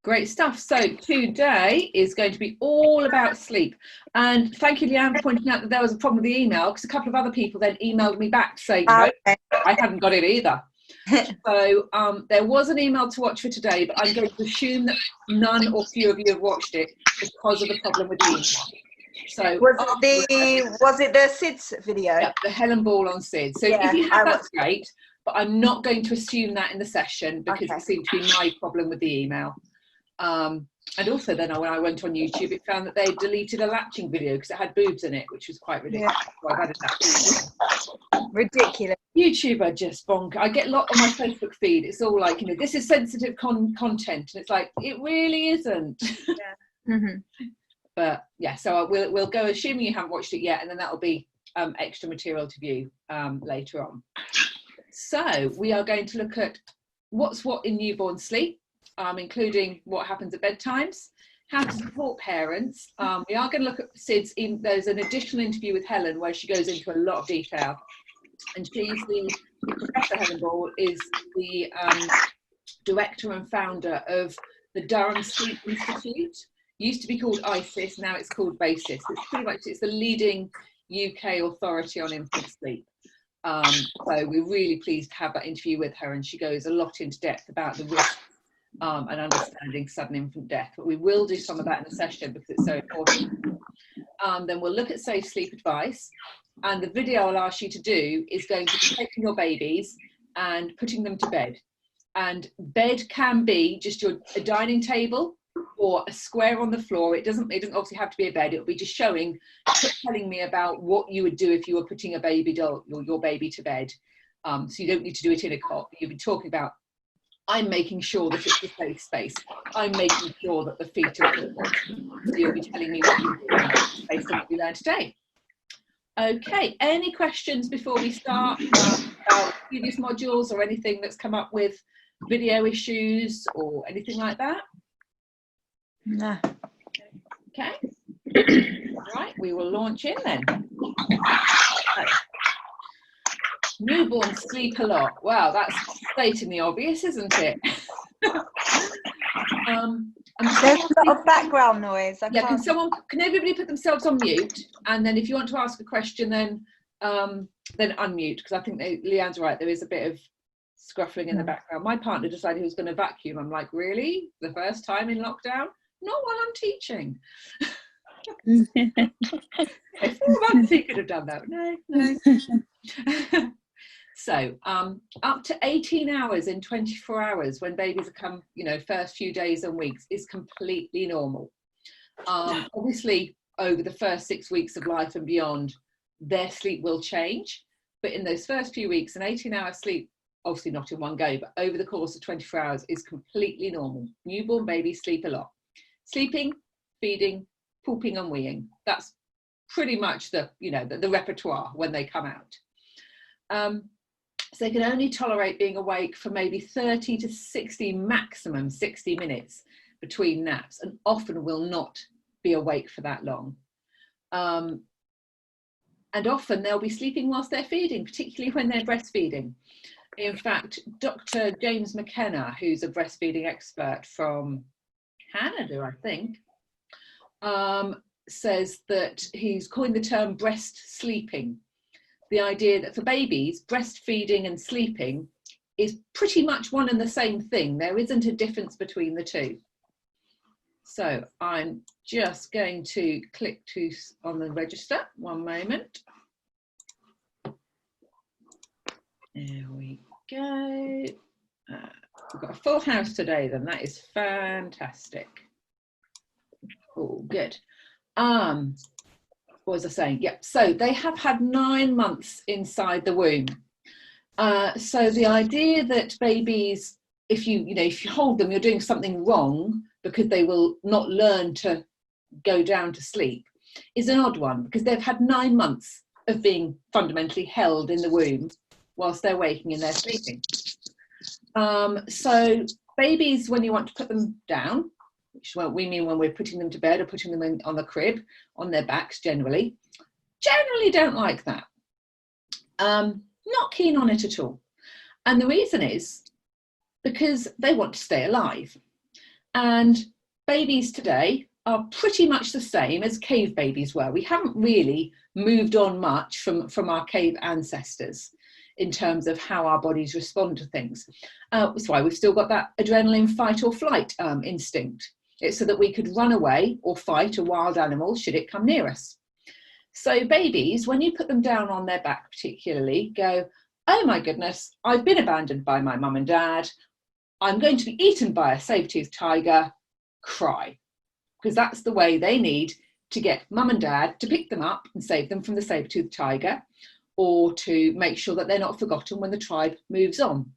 Great stuff. So today is going to be all about sleep. And thank you, Leanne, for pointing out that there was a problem with the email, because a couple of other people then emailed me back to say, no, I hadn't got it either. So there was an email to watch for today, but I'm going to assume that none or few of you have watched it because of the problem with the email. So was it the SIDS video? Yeah, the Helen Ball on SIDS. So if you have, that's great, but I'm not going to assume that in the session because it seemed to be my problem with the email. And also then when I went on YouTube, it found that they deleted a latching video because it had boobs in it, which was quite ridiculous. Yeah. So I've added that. Ridiculous. YouTube are just bonkers. I get a lot on my Facebook feed. It's all like, you know, this is sensitive content, and it's like, it really isn't. Yeah. But yeah, so we'll go, assuming you haven't watched it yet, and then that'll be extra material to view later on. So we are going to look at what's what in newborn sleep, including what happens at bedtimes, how to support parents. We are going to look at SIDS. There's an additional interview with Helen where she goes into a lot of detail, and she's Professor Helen Ball is the director and founder of the Durham Sleep Institute. Used to be called ISIS, now it's called BASIS. It's pretty much, it's the leading UK authority on infant sleep. So we're really pleased to have that interview with her, and she goes a lot into depth about the risk and understanding sudden infant death. But we will do some of that in the session because it's so important. Then we'll look at safe sleep advice, and the video I'll ask you to do is going to be taking your babies and putting them to bed. And bed can be just a dining table or a square on the floor. It doesn't obviously have to be a bed. It'll be just telling me about what you would do if you were putting a baby doll or your baby to bed. So you don't need to do it in a cot. You'll be talking about, I'm making sure that it's a safe space. I'm making sure that the feet are equal. So you'll be telling me what you do based on what we learned today. Okay, any questions before we start about previous modules or anything that's come up with video issues or anything like that? No. Okay. Right, we will launch in then. Okay. Newborns sleep a lot. Wow, that's stating the obvious, isn't it? There's a lot of background noise. Can everybody put themselves on mute? And then if you want to ask a question, then unmute, because I think Leanne's right. There is a bit of scruffling in the background. My partner decided he was going to vacuum. I'm like, really? The first time in lockdown? Not while I'm teaching. 4 months he could have done that. No. So up to 18 hours in 24 hours when babies come, first few days and weeks is completely normal. Obviously, over the first 6 weeks of life and beyond, their sleep will change. But in those first few weeks, an 18-hour sleep, obviously not in one go, but over the course of 24 hours is completely normal. Newborn babies sleep a lot. Sleeping, feeding, pooping and weeing. That's pretty much the repertoire when they come out. So they can only tolerate being awake for maybe 30 to 60, maximum 60 minutes between naps, and often will not be awake for that long. And often they'll be sleeping whilst they're feeding, particularly when they're breastfeeding. In fact, Dr. James McKenna, who's a breastfeeding expert from Canada, I think, says that he's coined the term breast sleeping. The idea that for babies, breastfeeding and sleeping is pretty much one and the same thing. There isn't a difference between the two. So I'm just going to click on the register. One moment. There we go. We've got a full house today then. That is fantastic. Oh, good. What was I saying? Yep. So they have had 9 months inside the womb. So the idea that babies, if you hold them, you're doing something wrong because they will not learn to go down to sleep, is an odd one, because they've had 9 months of being fundamentally held in the womb whilst they're waking and they're sleeping. So babies, when you want to put them down, which is what we mean when we're putting them to bed or putting them on the crib, on their backs generally don't like that. Not keen on it at all. And the reason is because they want to stay alive. And babies today are pretty much the same as cave babies were. We haven't really moved on much from our cave ancestors in terms of how our bodies respond to things. That's why we've still got that adrenaline fight or flight instinct. It's so that we could run away or fight a wild animal should it come near us. So babies, when you put them down on their back particularly, go, oh my goodness, I've been abandoned by my mum and dad. I'm going to be eaten by a saber-toothed tiger, cry. Because that's the way they need to get mum and dad to pick them up and save them from the saber-toothed tiger, or to make sure that they're not forgotten when the tribe moves on.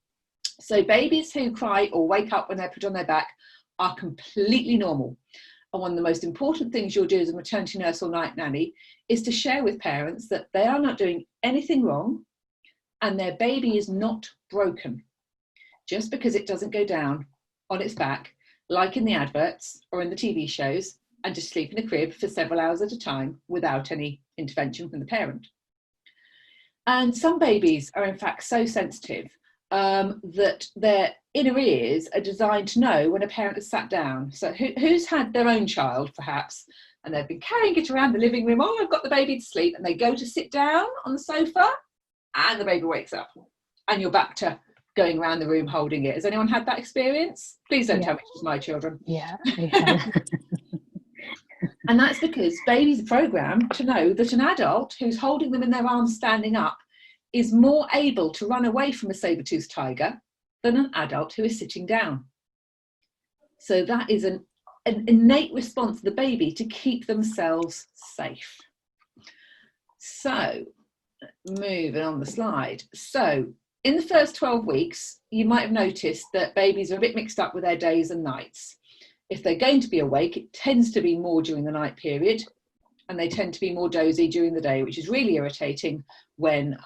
So babies who cry or wake up when they're put on their back are completely normal. And one of the most important things you'll do as a maternity nurse or night nanny is to share with parents that they are not doing anything wrong and their baby is not broken. Just because it doesn't go down on its back, like in the adverts or in the TV shows, and just sleep in a crib for several hours at a time without any intervention from the parent. And some babies are in fact so sensitive that their inner ears are designed to know when a parent has sat down. So who's had their own child perhaps, and they've been carrying it around the living room, oh, I've got the baby to sleep, and they go to sit down on the sofa and the baby wakes up and you're back to going around the room holding it. Has anyone had that experience? Please don't tell me it's my children. Yeah. And that's because babies are programmed to know that an adult who's holding them in their arms standing up is more able to run away from a saber-toothed tiger than an adult who is sitting down. So that is an innate response of the baby to keep themselves safe. So, moving on the slide. So, in the first 12 weeks, you might have noticed that babies are a bit mixed up with their days and nights. If they're going to be awake, it tends to be more during the night period, and they tend to be more dozy during the day, which is really irritating when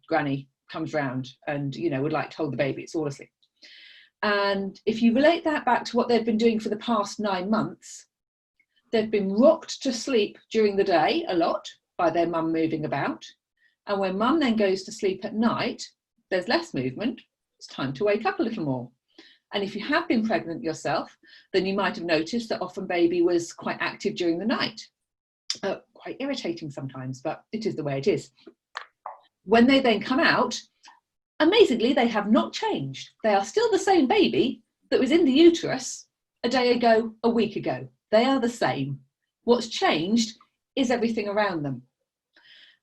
Granny comes round and, you know, would like to hold the baby. It's all asleep. And if you relate that back to what they've been doing for the past 9 months, they've been rocked to sleep during the day a lot by their mum moving about. And when mum then goes to sleep at night, there's less movement. It's time to wake up a little more. And if you have been pregnant yourself, then you might have noticed that often baby was quite active during the night. Quite irritating sometimes, but it is the way it is. When they then come out, amazingly, they have not changed. They are still the same baby that was in the uterus a day ago, a week ago. They are the same. What's changed is everything around them.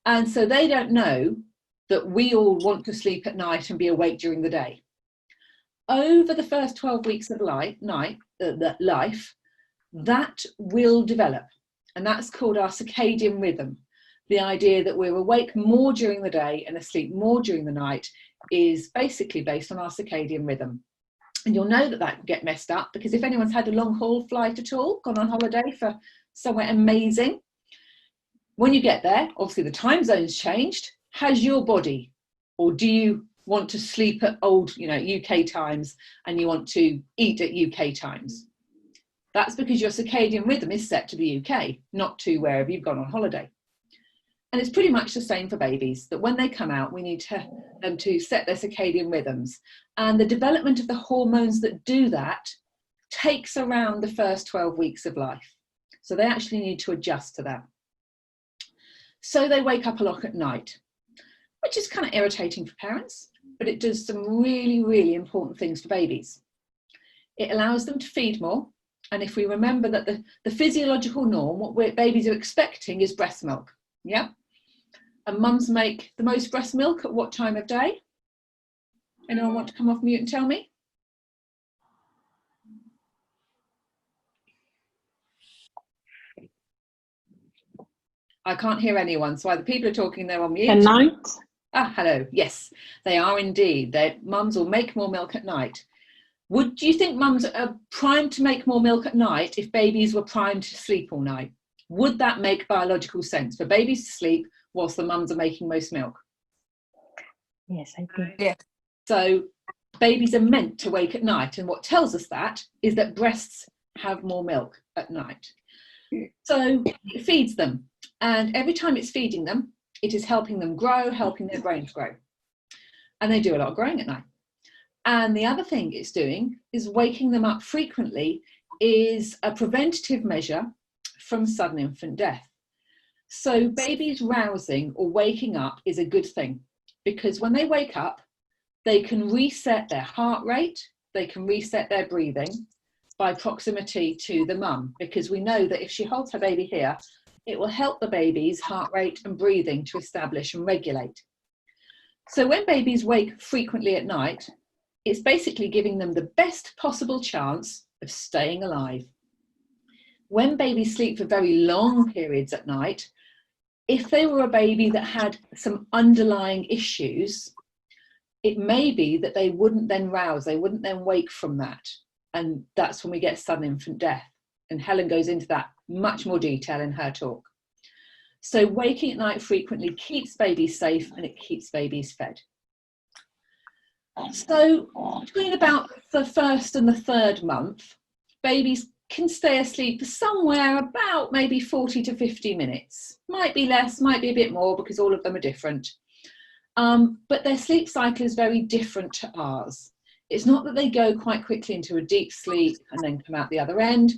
And so they don't know that we all want to sleep at night and be awake during the day. Over the first 12 weeks of life, that will develop. And that's called our circadian rhythm. The idea that we're awake more during the day and asleep more during the night is basically based on our circadian rhythm. And you'll know that that can get messed up because if anyone's had a long haul flight at all, gone on holiday for somewhere amazing, when you get there, obviously the time zone's changed. Has your body, or do you want to sleep at old, UK times and you want to eat at UK times? That's because your circadian rhythm is set to the UK, not to wherever you've gone on holiday. And it's pretty much the same for babies, that when they come out, we need them to set their circadian rhythms. And the development of the hormones that do that takes around the first 12 weeks of life. So they actually need to adjust to that. So they wake up a lot at night, which is kind of irritating for parents, but it does some really, really important things for babies. It allows them to feed more. And if we remember that the physiological norm, what babies are expecting is breast milk. Yeah. And mums make the most breast milk at what time of day? Anyone want to come off mute and tell me? I can't hear anyone, so either people are talking, they're on mute. At night? Ah, hello. Yes, they are indeed. Mums will make more milk at night. Do you think mums are primed to make more milk at night if babies were primed to sleep all night? Would that make biological sense for babies to sleep whilst the mums are making most milk? Yes, I do. Yeah. So babies are meant to wake at night, and what tells us that is that breasts have more milk at night. So it feeds them, and every time it's feeding them, it is helping them grow, helping their brains grow. And they do a lot of growing at night. And the other thing it's doing is waking them up frequently is a preventative measure from sudden infant death. So babies rousing or waking up is a good thing, because when they wake up, they can reset their heart rate, they can reset their breathing by proximity to the mum, because we know that if she holds her baby here, it will help the baby's heart rate and breathing to establish and regulate. So when babies wake frequently at night, it's basically giving them the best possible chance of staying alive. When babies sleep for very long periods at night, if they were a baby that had some underlying issues, it may be that they wouldn't then rouse, they wouldn't then wake from that. And that's when we get sudden infant death. And Helen goes into that much more detail in her talk. So waking at night frequently keeps babies safe and it keeps babies fed. So between about the first and the third month, babies can stay asleep for somewhere about maybe 40 to 50 minutes. Might be less, might be a bit more, because all of them are different. But their sleep cycle is very different to ours. It's not that they go quite quickly into a deep sleep and then come out the other end.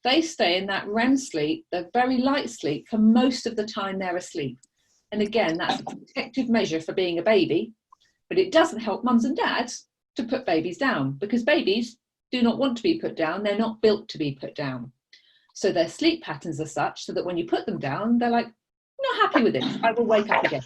They stay in that REM sleep, the very light sleep, for most of the time they're asleep. And again, that's a protective measure for being a baby, but it doesn't help mums and dads to put babies down, because babies do not want to be put down. They're not built to be put down. So their sleep patterns are such so that when you put them down, they're like, not happy with this, I will wake up again.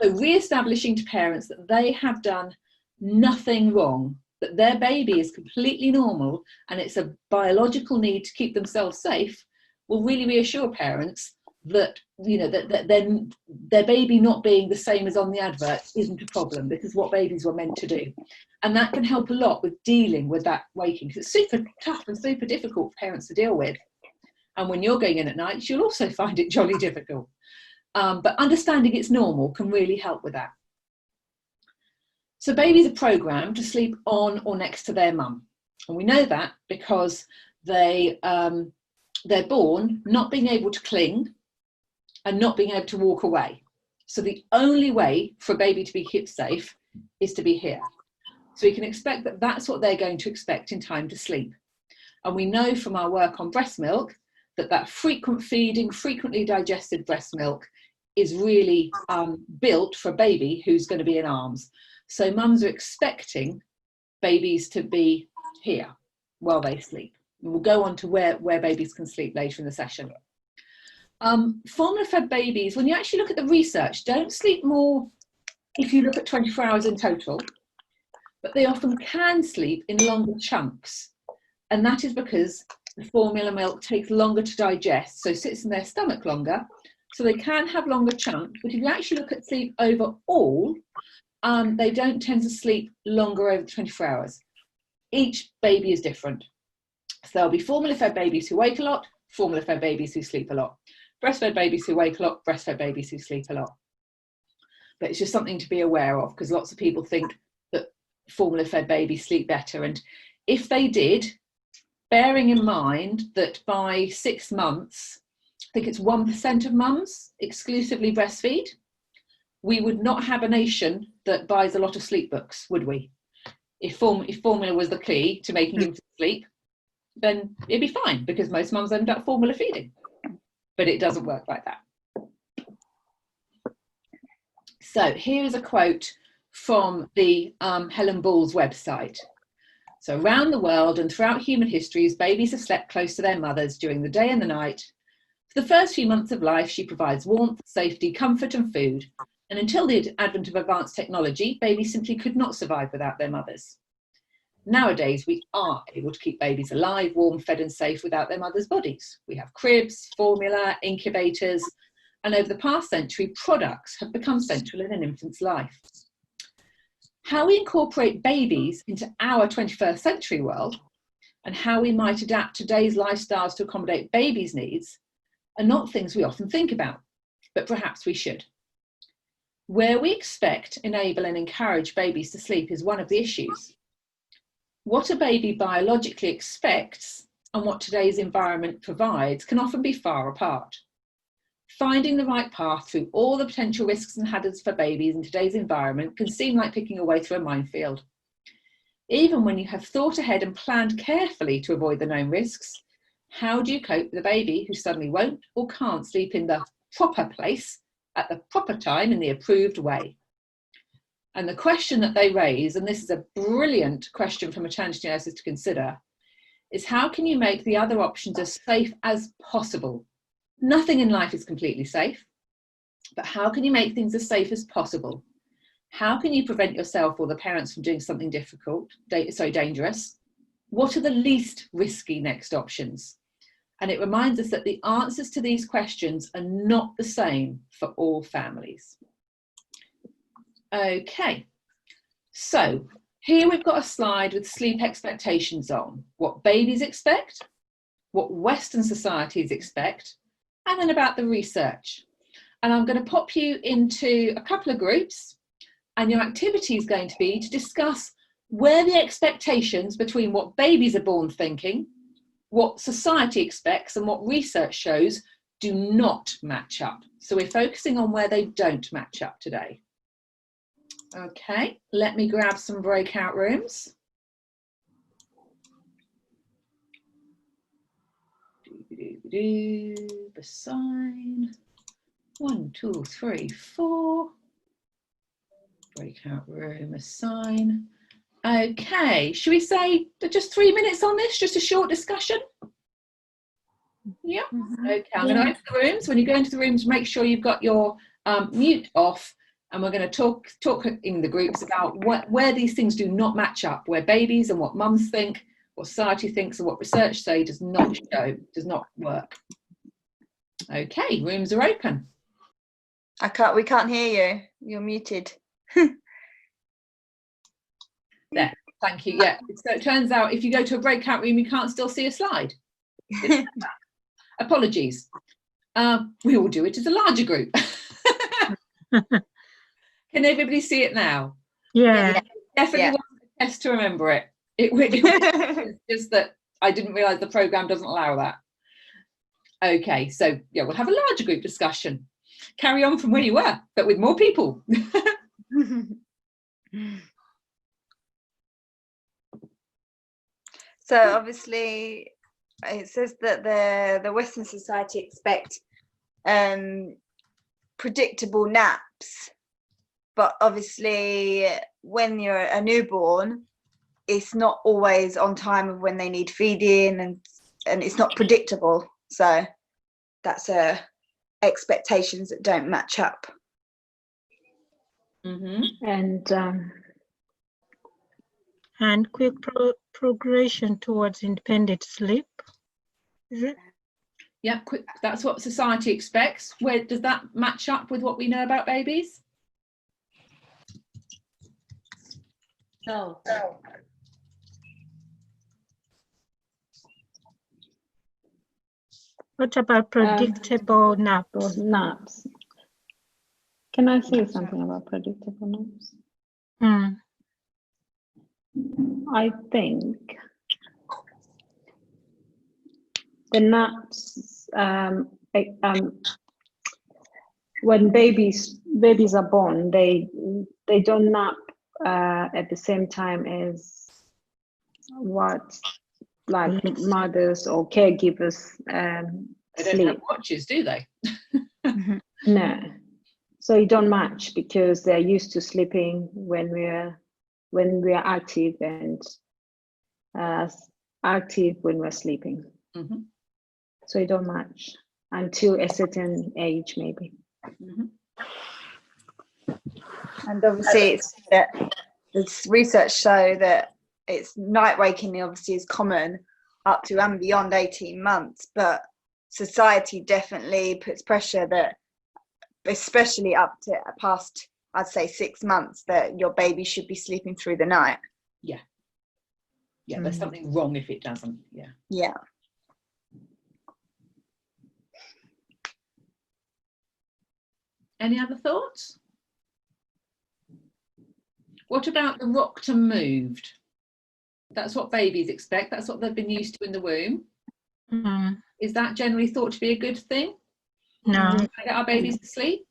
So re-establishing to parents that they have done nothing wrong, that their baby is completely normal and it's a biological need to keep themselves safe, will really reassure parents that, you know, that then their baby not being the same as on the advert isn't a problem. This is what babies were meant to do. And that can help a lot with dealing with that waking, because it's super tough and super difficult for parents to deal with. And when you're going in at night, you'll also find it jolly difficult. But understanding it's normal can really help with that. So babies are programmed to sleep on or next to their mum. And we know that because they're born not being able to cling and not being able to walk away. So the only way for a baby to be kept safe is to be here. So we can expect that that's what they're going to expect in time to sleep. And we know from our work on breast milk that that frequent feeding, frequently digested breast milk is really built for a baby who's going to be in arms. So mums are expecting babies to be here while they sleep. And we'll go on to where babies can sleep later in the session. Formula-fed babies, when you actually look at the research, don't sleep more if you look at 24 hours in total, but they often can sleep in longer chunks. And that is because the formula milk takes longer to digest, so sits in their stomach longer, so they can have longer chunks. But if you actually look at sleep overall, they don't tend to sleep longer over 24 hours. Each baby is different. So there'll be formula-fed babies who wake a lot, formula-fed babies who sleep a lot. Breastfed babies who wake a lot, breastfed babies who sleep a lot. But it's just something to be aware of, because lots of people think that formula-fed babies sleep better. And if they did, bearing in mind that by 6 months, I think it's 1% of mums exclusively breastfeed, we would not have a nation that buys a lot of sleep books, would we? If formula was the key to making infants sleep, then it'd be fine, because most mums end up formula feeding. But it doesn't work like that. So here is a quote from the Helen Ball's website. So around the world and throughout human histories, babies have slept close to their mothers during the day and the night. For the first few months of life, she provides warmth, safety, comfort and food. And until the advent of advanced technology, babies simply could not survive without their mothers. Nowadays, we are able to keep babies alive, warm, fed and safe without their mothers' bodies. We have cribs, formula, incubators, and over the past century, products have become central in an infant's life. How we incorporate babies into our 21st century world and how we might adapt today's lifestyles to accommodate babies' needs are not things we often think about, but perhaps we should. Where we expect, enable and encourage babies to sleep is one of the issues. What a baby biologically expects and what today's environment provides can often be far apart. Finding the right path through all the potential risks and hazards for babies in today's environment can seem like picking a way through a minefield. Even when you have thought ahead and planned carefully to avoid the known risks, how do you cope with a baby who suddenly won't or can't sleep in the proper place at the proper time in the approved way? And the question that they raise, and this is a brilliant question for maternity nurses to consider, is how can you make the other options as safe as possible? Nothing in life is completely safe, but how can you make things as safe as possible? How can you prevent yourself or the parents from doing something dangerous? What are the least risky next options? And it reminds us that the answers to these questions are not the same for all families. Okay, so here we've got a slide with sleep expectations on, what babies expect, what Western societies expect, and then about the research. And I'm going to pop you into a couple of groups, and your activity is going to be to discuss where the expectations between what babies are born thinking, what society expects, and what research shows do not match up. So we're focusing on where they don't match up today. Okay, let me grab some breakout rooms. The sign. 1, 2, 3, 4. Breakout room assign. Okay, should we say just 3 minutes on this? Just a short discussion? Yeah. Okay, I'm going to open the rooms. When you go into the rooms, make sure you've got your mute off, and we're going to talk in the groups about where these things do not match up, where babies and what mums think, what society thinks, and what research say does not show, does not work. Okay, rooms are open. We can't hear you. You're muted. There, thank you. Yeah, so it turns out if you go to a breakout room, you can't still see a slide. Apologies. We will do it as a larger group. Can everybody see it now? Yeah. Definitely want a test to remember it. It's just that I didn't realise the programme doesn't allow that. Okay, so yeah, we'll have a larger group discussion. Carry on from where you were, but with more people. So obviously it says that the Western society expect predictable naps, but obviously when you're a newborn, it's not always on time of when they need feeding, and it's not predictable. So that's expectations that don't match up. And quick progression towards independent sleep. Is it? Yeah, quick. That's what society expects. Where does that match up with what we know about babies? No. What about predictable naps? Naps. Can I say something about predictable naps? I think the naps, when babies are born, they don't nap at the same time as what like mothers or caregivers They don't have watches, do they? No. So you don't match because they're used to sleeping when we're active and active when we're sleeping. So you don't match until a certain age, maybe. And obviously it's that this research show that it's night waking obviously is common up to and beyond 18 months, but society definitely puts pressure that especially up to past, I'd say 6 months, that your baby should be sleeping through the night. Yeah, there's something wrong if it doesn't. Yeah. Any other thoughts? What about the rocked and moved? That's what babies expect. That's what they've been used to in the womb. Is that generally thought to be a good thing? No. Get our babies to sleep?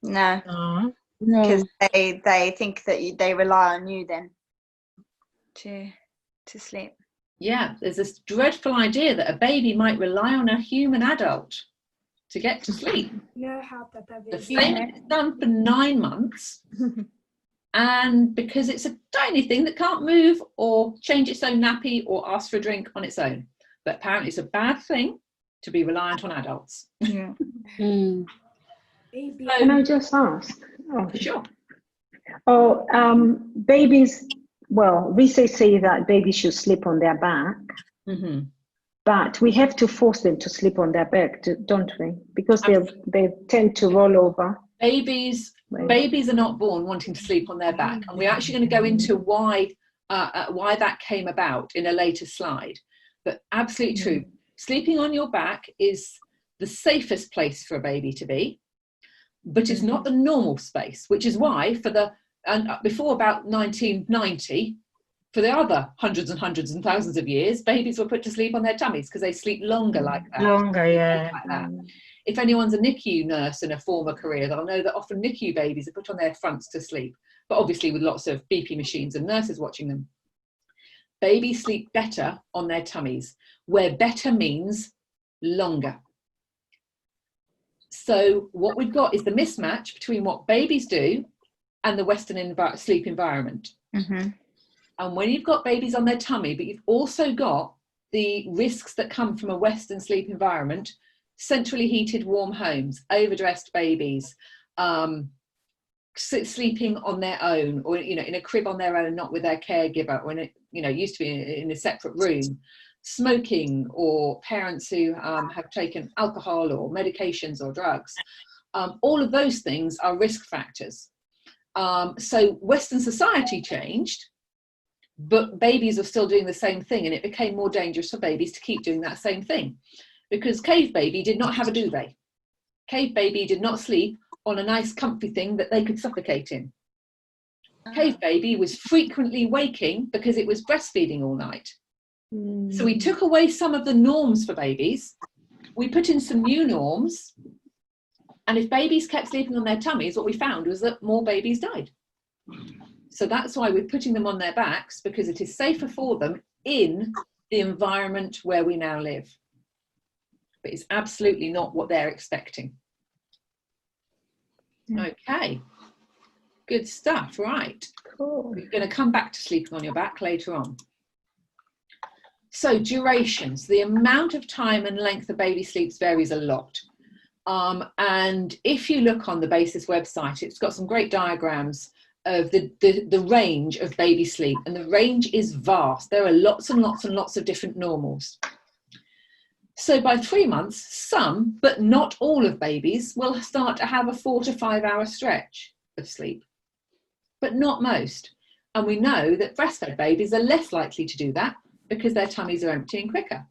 No. Because they think that they rely on you then. to sleep. Yeah, there's this dreadful idea that a baby might rely on a human adult to get to sleep. The same is done for 9 months. And because it's a tiny thing that can't move or change its own nappy or ask for a drink on its own. But apparently it's a bad thing to be reliant on adults. Yeah. Can I just ask? Oh, sure. Babies, well, research say that babies should sleep on their back, but we have to force them to sleep on their back, don't we? Because they tend to roll over. Babies are not born wanting to sleep on their back, and we're actually going to go into why that came about in a later slide. But absolutely true. Sleeping on your back is the safest place for a baby to be, but it's not the normal space, which is why before about 1990, for the other hundreds and hundreds and thousands of years, babies were put to sleep on their tummies because they sleep longer like that. Longer, yeah. Like that. If anyone's a NICU nurse in a former career, they'll know that often NICU babies are put on their fronts to sleep, but obviously with lots of BP machines and nurses watching them. Babies sleep better on their tummies, where better means longer. So what we've got is the mismatch between what babies do and the Western sleep environment. And when you've got babies on their tummy, but you've also got the risks that come from a Western sleep environment, centrally heated warm homes, overdressed babies, sleeping on their own, or in a crib on their own, not with their caregiver, or used to be in a separate room, smoking, or parents who have taken alcohol or medications or drugs. All of those things are risk factors. So Western society changed, but babies are still doing the same thing, and it became more dangerous for babies to keep doing that same thing, because cave baby did not have a duvet. Cave baby did not sleep on a nice comfy thing that they could suffocate in. Cave baby was frequently waking because it was breastfeeding all night. So we took away some of the norms for babies, we put in some new norms, and if babies kept sleeping on their tummies, what we found was that more babies died. So that's why we're putting them on their backs, because it is safer for them in the environment where we now live. But it's absolutely not what they're expecting. Okay, good stuff. Right, cool. We're going to come back to sleeping on your back later on. So durations, the amount of time and length a baby sleeps varies a lot. And if you look on the BASIS website, it's got some great diagrams of the range of baby sleep, and the range is vast. There are lots and lots and lots of different normals. So by 3 months, some, but not all of babies will start to have a 4 to 5 hour stretch of sleep, but not most. And we know that breastfed babies are less likely to do that because their tummies are emptying quicker.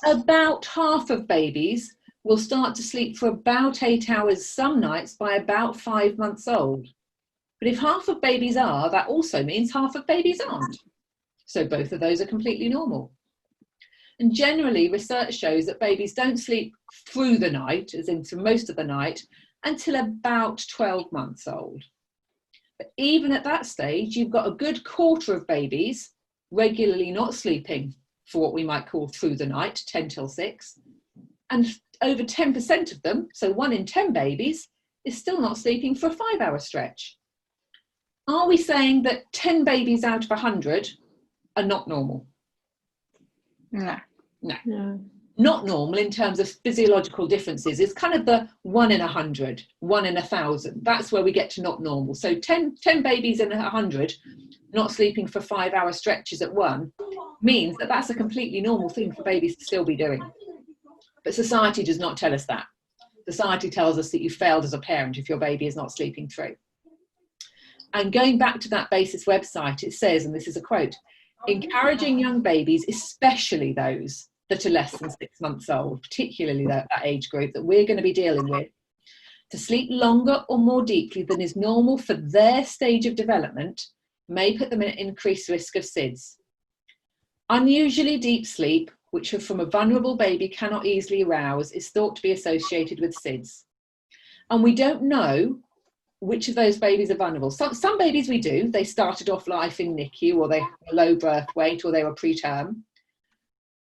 About half of babies will start to sleep for about 8 hours some nights by about 5 months old. But if half of babies are, that also means half of babies aren't. So both of those are completely normal. And generally, research shows that babies don't sleep through the night, as in for most of the night, until about 12 months old. But even at that stage, you've got a good quarter of babies regularly not sleeping for what we might call through the night, 10 till 6. And over 10% of them, so 1 in 10 babies, is still not sleeping for a 5 hour stretch. Are we saying that 10 babies out of 100 are not normal? No. No. Not normal in terms of physiological differences. It's kind of the 1 in 100, 1 in 1,000. That's where we get to not normal. So 10 babies in 100 not sleeping for 5 hour stretches at one means that that's a completely normal thing for babies to still be doing. But society does not tell us that. Society tells us that you failed as a parent if your baby is not sleeping through. And going back to that BASIS website, it says, and this is a quote, encouraging young babies, especially those that are less than 6 months old, particularly that age group that we're going to be dealing with, to sleep longer or more deeply than is normal for their stage of development may put them at increased risk of SIDS. Unusually deep sleep, which from a vulnerable baby cannot easily arouse, is thought to be associated with SIDS. And we don't know which of those babies are vulnerable. Some babies we do, they started off life in NICU, or they have a low birth weight, or they were preterm.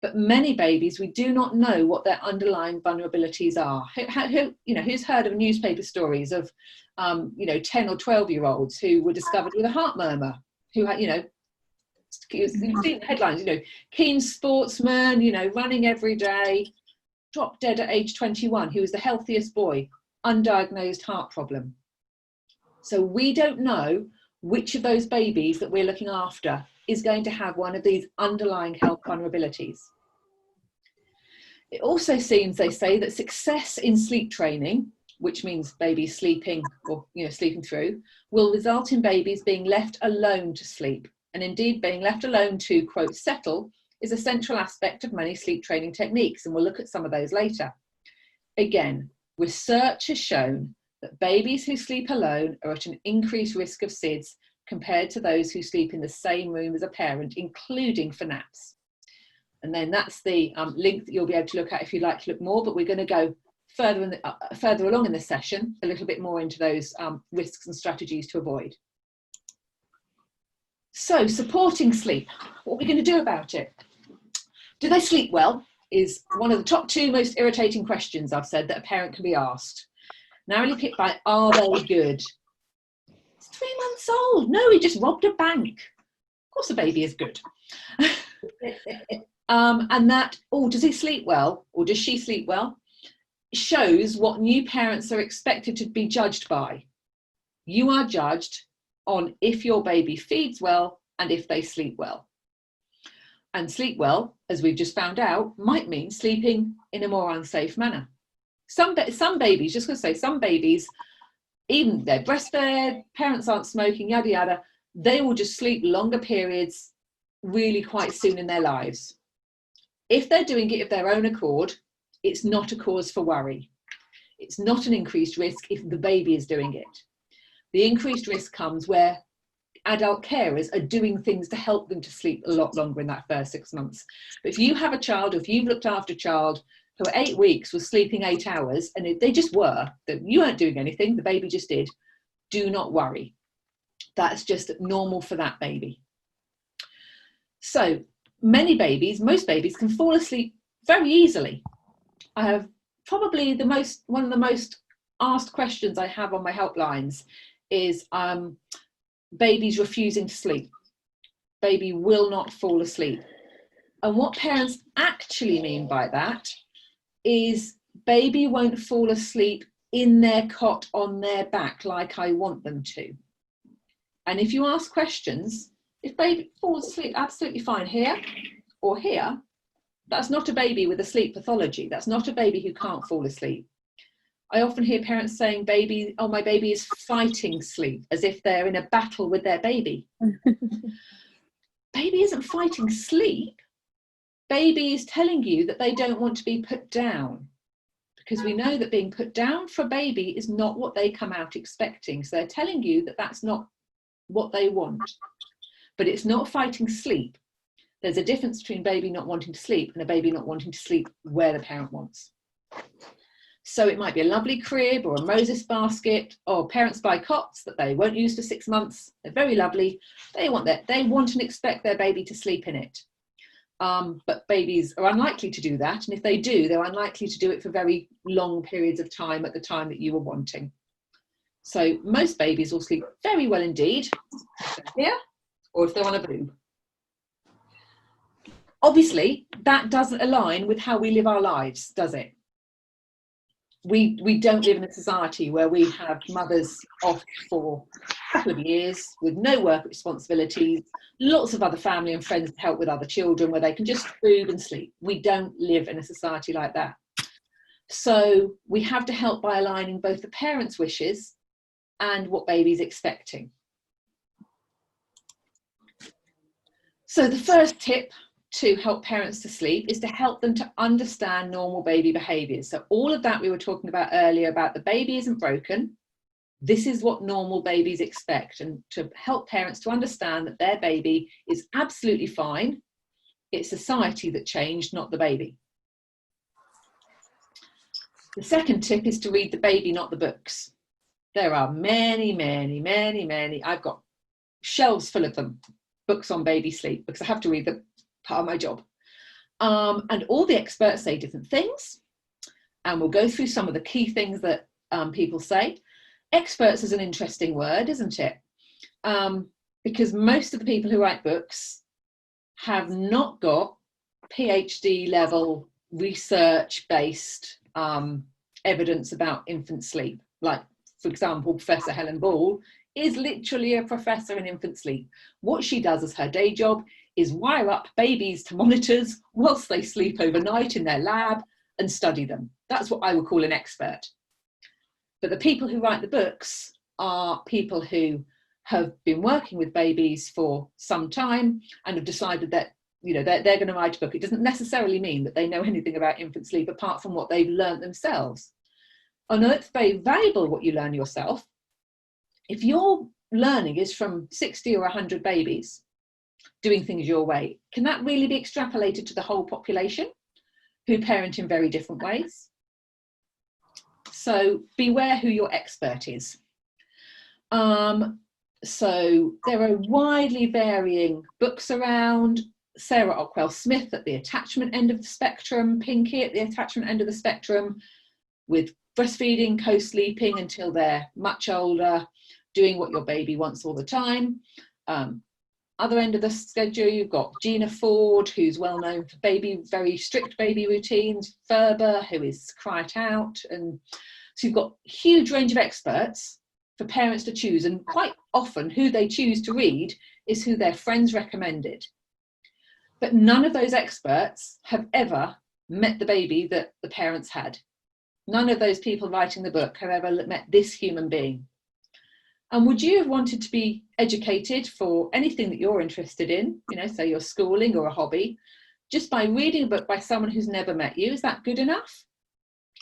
But many babies, we do not know what their underlying vulnerabilities are. Who's heard of newspaper stories of 10 or 12-year-olds who were discovered with a heart murmur, who had, you've seen the headlines, keen sportsman, running every day, dropped dead at age 21. He was the healthiest boy, undiagnosed heart problem. So we don't know which of those babies that we're looking after is going to have one of these underlying health vulnerabilities. It also seems, they say, that success in sleep training, which means babies sleeping or sleeping through, will result in babies being left alone to sleep. And indeed, being left alone to, quote, settle is a central aspect of many sleep training techniques, and we'll look at some of those later. Again, research has shown that babies who sleep alone are at an increased risk of SIDS compared to those who sleep in the same room as a parent, including for naps. And then that's the link that you'll be able to look at if you'd like to look more, but we're going to go further along in this session, a little bit more into those risks and strategies to avoid. So, supporting sleep, what are we going to do about it? Do they sleep well is one of the top 2 most irritating questions I've said that a parent can be asked. Narrowly picked by, are they good? It's 3 months old. No, he just robbed a bank. Of course a baby is good. And that, does he sleep well, or does she sleep well, shows what new parents are expected to be judged by. You are judged on if your baby feeds well and if they sleep well. And sleep well, as we've just found out, might mean sleeping in a more unsafe manner. Some babies, just going to say, some babies, even they're breastfed, parents aren't smoking, yada yada, they will just sleep longer periods really quite soon in their lives. If they're doing it of their own accord, it's not a cause for worry. It's not an increased risk if the baby is doing it. The increased risk comes where adult carers are doing things to help them to sleep a lot longer in that first 6 months. But if you have a child, or if you've looked after a child who at 8 weeks was sleeping 8 hours, and they just were, that you weren't doing anything, the baby just did, do not worry. That's just normal for that baby. So most babies can fall asleep very easily. I have probably one of the most asked questions I have on my helplines is babies refusing to sleep. Baby will not fall asleep. And what parents actually mean by that is baby won't fall asleep in their cot on their back like I want them to. And if you ask questions, if baby falls asleep absolutely fine here or here, that's not a baby with a sleep pathology. That's not a baby who can't fall asleep. I often hear parents saying, my baby is fighting sleep, as if they're in a battle with their baby. Baby isn't fighting sleep. Baby is telling you that they don't want to be put down, because we know that being put down for a baby is not what they come out expecting. So they're telling you that that's not what they want, but it's not fighting sleep. There's a difference between baby not wanting to sleep and a baby not wanting to sleep where the parent wants. So it might be a lovely crib or a Moses basket, or parents buy cots that they won't use for 6 months. They're very lovely. They want and expect their baby to sleep in it. But babies are unlikely to do that. And if they do, they're unlikely to do it for very long periods of time at the time that you were wanting. So most babies will sleep very well indeed, here, or if they're on a boob. Obviously, that doesn't align with how we live our lives, does it? We don't live in a society where we have mothers off for a couple of years with no work responsibilities, lots of other family and friends to help with other children, where they can just boob and sleep. We don't live in a society like that. So we have to help by aligning both the parents' wishes and what baby's expecting. So the first tip to help parents to sleep is to help them to understand normal baby behaviours. So all of that we were talking about earlier about the baby isn't broken. This is what normal babies expect, and to help parents to understand that their baby is absolutely fine. It's society that changed, not the baby. The second tip is to read the baby, not the books. There are many, I've got shelves full of them, books on baby sleep, because I have to read them, part of my job. And all the experts say different things. And we'll go through some of the key things that people say. Experts is an interesting word, isn't it? Because most of the people who write books have not got PhD level research-based evidence about infant sleep. Like, for example, Professor Helen Ball is literally a professor in infant sleep. What she does as her day job is wire up babies to monitors whilst they sleep overnight in their lab and study them. That's what I would call an expert. But the people who write the books are people who have been working with babies for some time and have decided that, you know, they're going to write a book. It doesn't necessarily mean that they know anything about infant sleep apart from what they've learned themselves. I know it's very valuable what you learn yourself. If your learning is from 60 or 100 babies doing things your way, can that really be extrapolated to the whole population who parent in very different ways? So beware who your expert is. So there are widely varying books around. Sarah Ockwell Smith at the attachment end of the spectrum, Pinky at the attachment end of the spectrum, with breastfeeding, co-sleeping until they're much older, doing what your baby wants all the time. Other end of the schedule, you've got Gina Ford, who's well known for very strict baby routines, Ferber, who is Cry It Out. And so you've got a huge range of experts for parents to choose, and quite often who they choose to read is who their friends recommended. But none of those experts have ever met the baby that the parents had. None of those people writing the book have ever met this human being. And would you have wanted to be educated for anything that you're interested in, you know, say your schooling or a hobby, just by reading a book by someone who's never met you? Is that good enough?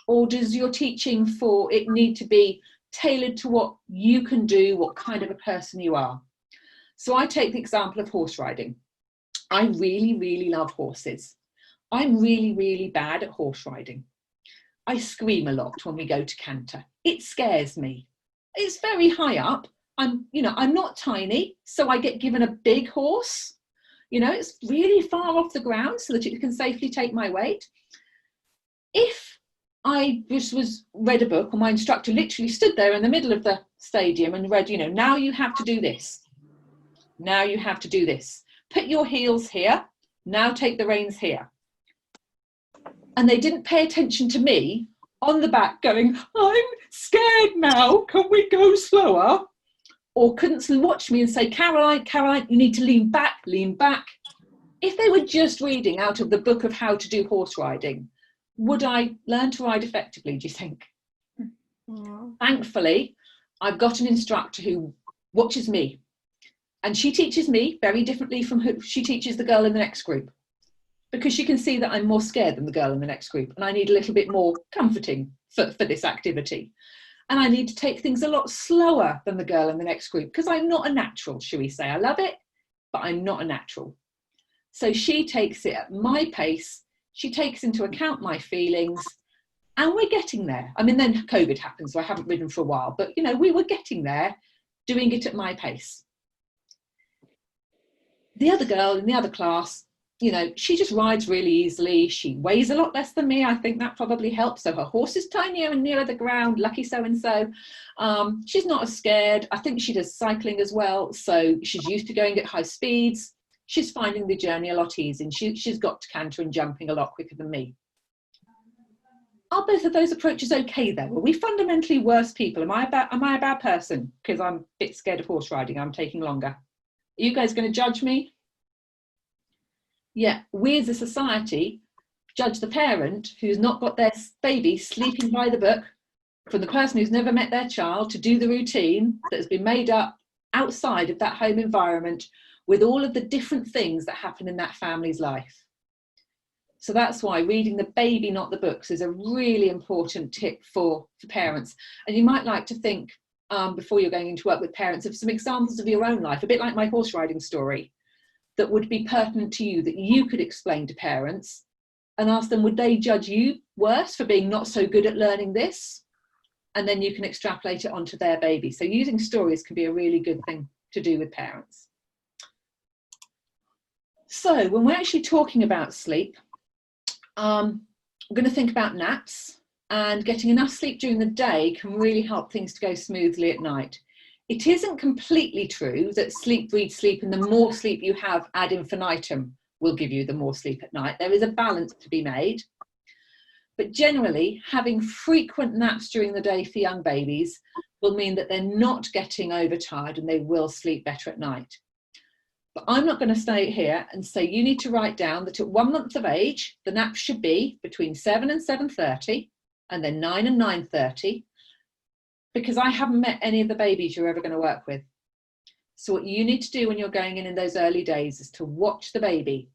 Or does your teaching for it need to be tailored to what you can do, what kind of a person you are? So I take the example of horse riding. I really love horses. I'm really bad at horse riding. I scream a lot when we go to canter. It scares me. It's very high up. I'm not tiny, so I get given a big horse. You know, it's really far off the ground so that it can safely take my weight. If I read a book, or my instructor literally stood there in the middle of the stadium and read, you know, now you have to do this. Now you have to do this. Put your heels here. Now take the reins here. And they didn't pay attention to me on the back going, I'm scared now, can we go slower? Or couldn't watch me and say, Caroline, you need to lean back. If they were just reading out of the book of how to do horse riding, would I learn to ride effectively, do you think? Yeah. Thankfully, I've got an instructor who watches me, and she teaches me very differently from who she teaches the girl in the next group, because she can see that I'm more scared than the girl in the next group, and I need a little bit more comforting for this activity. And I need to take things a lot slower than the girl in the next group, because I'm not a natural, shall we say. I love it, but I'm not a natural. So she takes it at my pace. She takes into account my feelings, and we're getting there. I mean, then COVID happened, so I haven't ridden for a while, but you know, we were getting there, doing it at my pace. The other girl in the other class, you know, she just rides really easily. She weighs a lot less than me. I think that probably helps. So her horse is tinier and nearer the ground, lucky so-and-so. She's not as scared. I think she does cycling as well. So she's used to going at high speeds. She's finding the journey a lot easier, and she's got to canter and jumping a lot quicker than me. Are both of those approaches okay though? Are we fundamentally worse people? Am I a bad person because I'm a bit scared of horse riding? I'm taking longer. Are you guys going to judge me? Yeah, we as a society judge the parent who's not got their baby sleeping by the book from the person who's never met their child to do the routine that has been made up outside of that home environment with all of the different things that happen in that family's life. So that's why reading the baby, not the books, is a really important tip for parents. And you might like to think, before you're going into work with parents, of some examples of your own life, a bit like my horse riding story, that would be pertinent to you, that you could explain to parents, and ask them, would they judge you worse for being not so good at learning this? and then you can extrapolate it onto their baby. So using stories can be a really good thing to do with parents. So when we're actually talking about sleep, I'm going to think about naps, and getting enough sleep during the day can really help things to go smoothly at night. It isn't completely true that sleep breeds sleep, and the more sleep you have ad infinitum will give you the more sleep at night. There is a balance to be made. But generally, having frequent naps during the day for young babies will mean that they're not getting overtired and they will sleep better at night. But I'm not going to stay here and say you need to write down that at 1 month of age, the nap should be between 7 and 7:30 and then 9 and 9:30, because I haven't met any of the babies you're ever going to work with. So what you need to do when you're going in those early days is to watch the baby.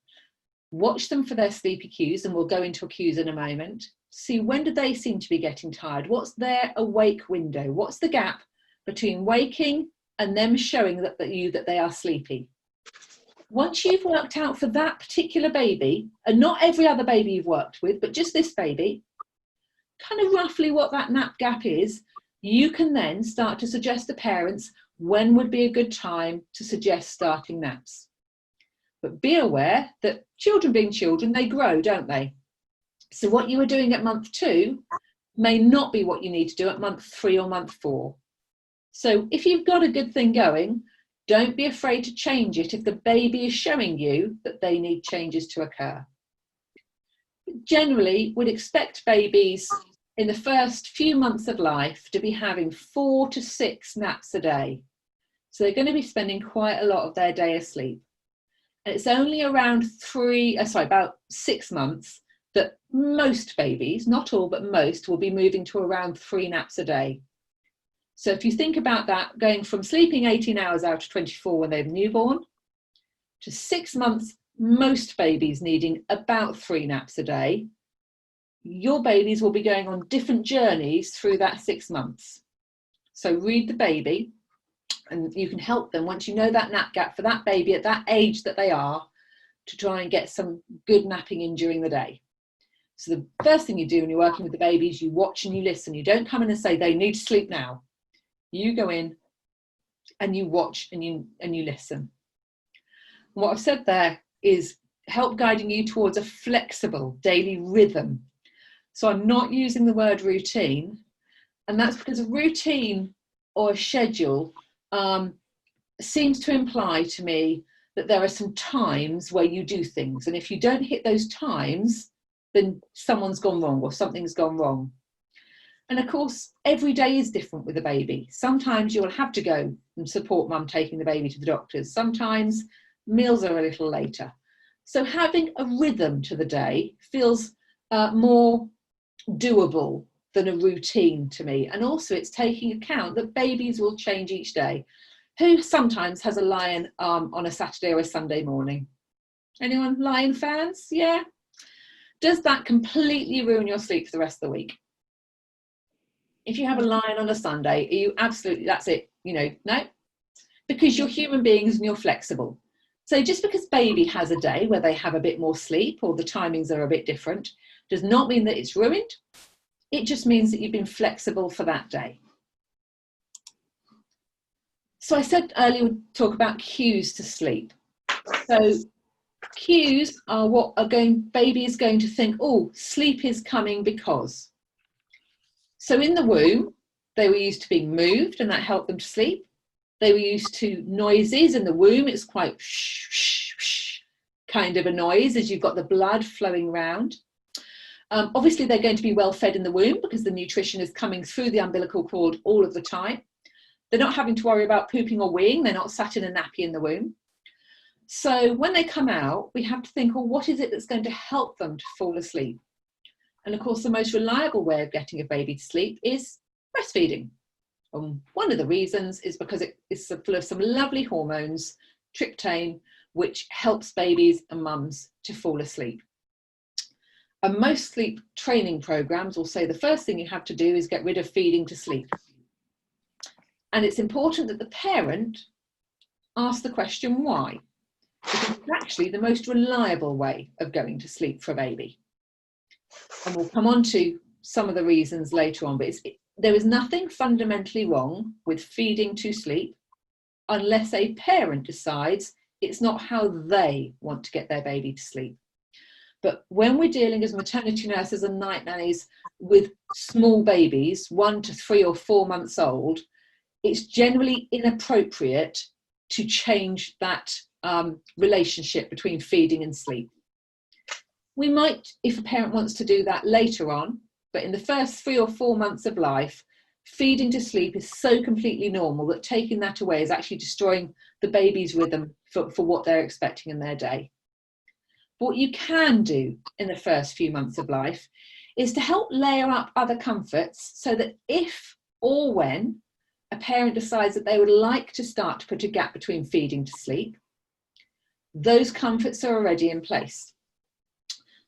Watch them for their sleepy cues, and we'll go into cues in a moment. See, when do they seem to be getting tired? What's their awake window? What's the gap between waking and them showing that they are sleepy? Once you've worked out for that particular baby, and not every other baby you've worked with, but just this baby, kind of roughly what that nap gap is, you can then start to suggest to parents when would be a good time to suggest starting naps. But be aware that children being children, they grow, don't they? So what you were doing at month 2 may not be what you need to do at month 3 or month 4. So if you've got a good thing going, don't be afraid to change it if the baby is showing you that they need changes to occur. Generally, we'd expect babies in the first few months of life to be having 4 to 6 naps a day. So they're going to be spending quite a lot of their day asleep. And it's only around about 6 months that most babies, not all, but most, will be moving to around 3 naps a day. So if you think about that, going from sleeping 18 hours out of 24 when they're newborn, to 6 months, most babies needing about 3 naps a day, your babies will be going on different journeys through that 6 months. So read the baby, and you can help them once you know that nap gap for that baby at that age that they are, to try and get some good napping in during the day. So the first thing you do when you're working with the baby is you watch and you listen. You don't come in and say they need to sleep now. You go in and you watch and you listen. What I've said there is help guiding you towards a flexible daily rhythm. So I'm not using the word routine, and that's because a routine or a schedule seems to imply to me that there are some times where you do things, and if you don't hit those times, then someone's gone wrong or something's gone wrong. And of course, every day is different with a baby. Sometimes you'll have to go and support mum taking the baby to the doctors. Sometimes meals are a little later. So having a rhythm to the day feels more doable than a routine to me. And also it's taking account that babies will change each day. Who sometimes has a lion on a Saturday or a Sunday morning? Anyone lion fans? Yeah. Does that completely ruin your sleep for the rest of the week? If you have a lion on a Sunday, are you absolutely, that's it, no? Because you're human beings and you're flexible. So just because baby has a day where they have a bit more sleep or the timings are a bit different, does not mean that it's ruined. It just means that you've been flexible for that day. So I said earlier we'd talk about cues to sleep. So cues are what baby is going to think, oh, sleep is coming because. So in the womb, they were used to being moved and that helped them to sleep. They were used to noises in the womb. It's quite shh, shh, shh kind of a noise as you've got the blood flowing around. Obviously, they're going to be well fed in the womb because the nutrition is coming through the umbilical cord all of the time. They're not having to worry about pooping or weeing. They're not sat in a nappy in the womb. So when they come out, we have to think, well, what is it that's going to help them to fall asleep? And of course, the most reliable way of getting a baby to sleep is breastfeeding. And one of the reasons is because it is full of some lovely hormones, tryptophan, which helps babies and mums to fall asleep. And most sleep training programs will say the first thing you have to do is get rid of feeding to sleep. And it's important that the parent ask the question why, because it's actually the most reliable way of going to sleep for a baby. And we'll come on to some of the reasons later on, but there is nothing fundamentally wrong with feeding to sleep unless a parent decides it's not how they want to get their baby to sleep. But when we're dealing as maternity nurses and night nannies with small babies, 1 to 3 or 4 months old, it's generally inappropriate to change that relationship between feeding and sleep. We might, if a parent wants to do that later on, but in the first 3 or 4 months of life, feeding to sleep is so completely normal that taking that away is actually destroying the baby's rhythm for what they're expecting in their day. But what you can do in the first few months of life is to help layer up other comforts so that if or when a parent decides that they would like to start to put a gap between feeding to sleep, those comforts are already in place.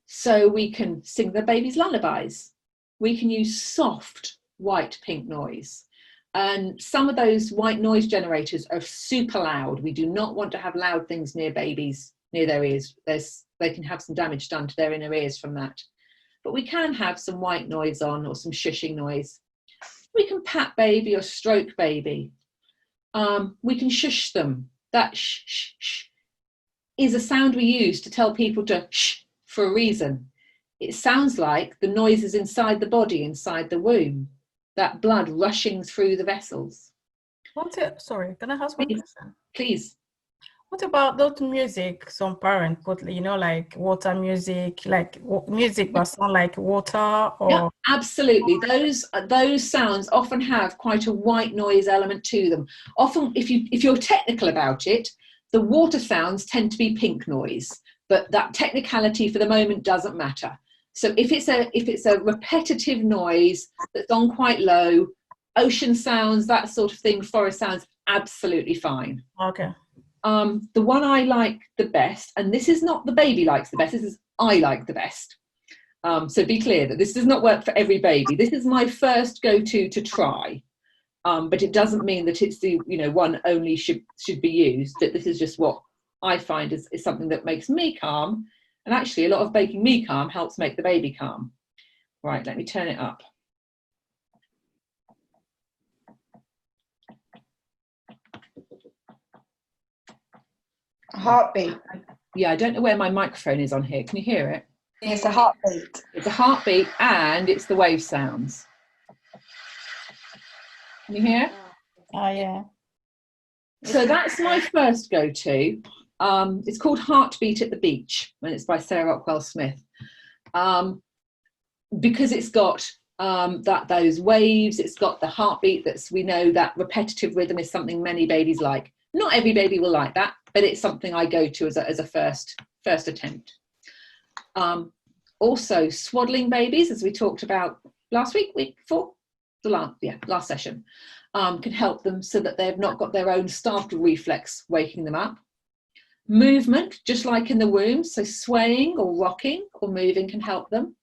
So we can sing the baby's lullabies. We can use soft white pink noise. And some of those white noise generators are super loud. We do not want to have loud things near babies, near their ears. They can have some damage done to their inner ears from that. But we can have some white noise on or some shushing noise. We can pat baby or stroke baby. We can shush them. That shh, shh, shh is a sound we use to tell people to shh for a reason. It sounds like the noises inside the body, inside the womb, that blood rushing through the vessels. Sorry, can I ask one question? Please. What about those music some parents put, like water music, like music but sound like water? Or yeah, absolutely. Those sounds often have quite a white noise element to them. Often, if you're technical about it, the water sounds tend to be pink noise, but that technicality for the moment doesn't matter. So if it's a repetitive noise that's on quite low, ocean sounds, that sort of thing, forest sounds, absolutely fine. Okay. The one I like the best, and this is not the baby likes the best, this is I like the best. So be clear that this does not work for every baby. This is my first go-to to try, but it doesn't mean that it's the one only should be used. That this is just what I find is something that makes me calm, and actually a lot of making me calm helps make the baby calm. Right, let me turn it up. Heartbeat. Yeah, I don't know where my microphone is on here. Can you hear it? It's a heartbeat. It's a heartbeat and it's the wave sounds. Can you hear? Oh, yeah. So that's my first go-to. It's called Heartbeat at the Beach, and it's by Sarah Rockwell Smith. Because it's got those waves, it's got the heartbeat we know that repetitive rhythm is something many babies like. Not every baby will like that, but it's something I go to as a first attempt. Also, swaddling babies, as we talked about last week before, last session, can help them so that they've not got their own startle reflex waking them up. Movement, just like in the womb, so swaying or rocking or moving can help them.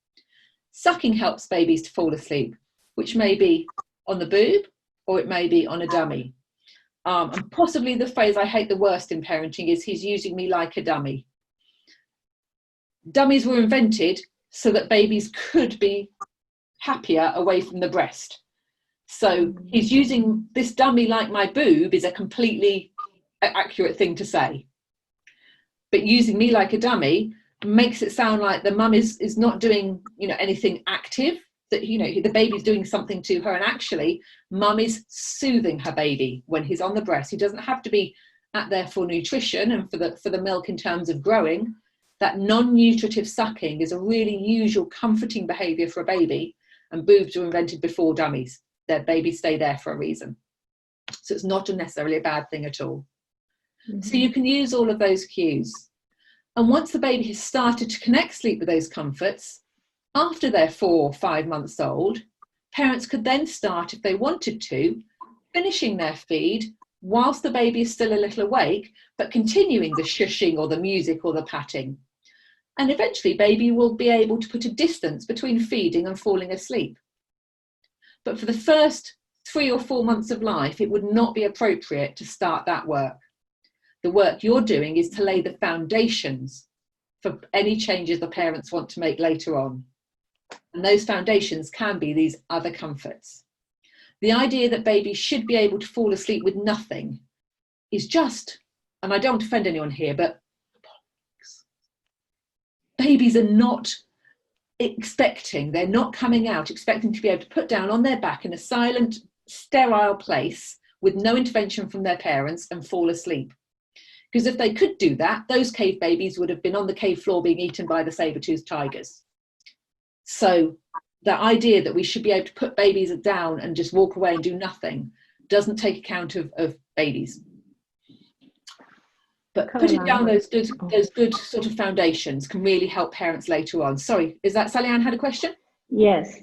Sucking helps babies to fall asleep, which may be on the boob or it may be on a dummy. And possibly the phrase I hate the worst in parenting is he's using me like a dummy. Dummies were invented so that babies could be happier away from the breast. So he's using this dummy like my boob is a completely accurate thing to say. But using me like a dummy makes it sound like the mum is not doing anything active, that the baby's doing something to her, and actually mum is soothing her baby when he's on the breast. He doesn't have to be at there for nutrition and for the milk in terms of growing. That non-nutritive sucking is a really usual comforting behaviour for a baby, and boobs were invented before dummies. Their babies stay there for a reason. So it's not necessarily a bad thing at all. Mm-hmm. So you can use all of those cues. And once the baby has started to connect sleep with those comforts, after they're 4 or 5 months old, parents could then start, if they wanted to, finishing their feed whilst the baby is still a little awake, but continuing the shushing or the music or the patting. And eventually baby will be able to put a distance between feeding and falling asleep. But for the first 3 or 4 months of life, it would not be appropriate to start that work. The work you're doing is to lay the foundations for any changes the parents want to make later on. And those foundations can be these other comforts. The idea that babies should be able to fall asleep with nothing is just, and I don't want to offend anyone here, but babies are not they're not coming out expecting to be able to put down on their back in a silent, sterile place with no intervention from their parents and fall asleep. Because if they could do that, those cave babies would have been on the cave floor being eaten by the saber-toothed tigers. So the idea that we should be able to put babies down and just walk away and do nothing doesn't take account of babies. But putting down those good sort of foundations can really help parents later on. Sorry, is that Sally Ann had a question? Yes.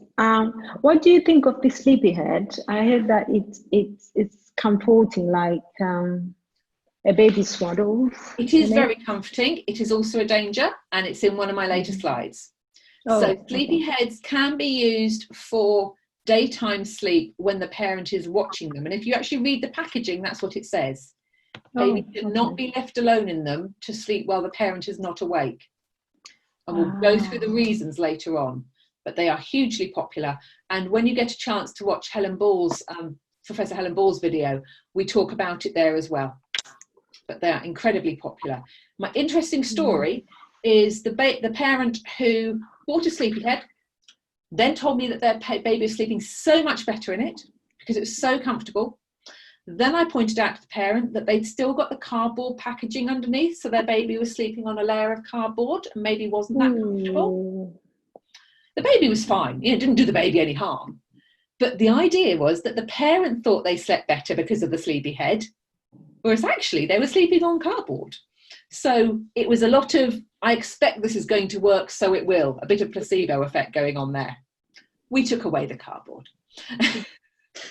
What do you think of the sleepyhead? I heard that it's comforting, like a baby swaddle. It is very comforting. It is also a danger, and it's in one of my later slides. So sleepyheads can be used for daytime sleep when the parent is watching them. And if you actually read the packaging, that's what it says. Babies should not be left alone in them to sleep while the parent is not awake. And we'll go through the reasons later on. But they are hugely popular. And when you get a chance to watch Helen Ball's, Professor Helen Ball's video, we talk about it there as well. But they are incredibly popular. My interesting story is the parent who bought a sleepyhead, then told me that their baby was sleeping so much better in it because it was so comfortable. Then I pointed out to the parent that they'd still got the cardboard packaging underneath, so their baby was sleeping on a layer of cardboard and maybe wasn't that comfortable. The baby was fine, it didn't do the baby any harm. But the idea was that the parent thought they slept better because of the sleepyhead, whereas actually they were sleeping on cardboard. So it was a lot of, I expect this is going to work, so it will. A bit of placebo effect going on there. We took away the cardboard.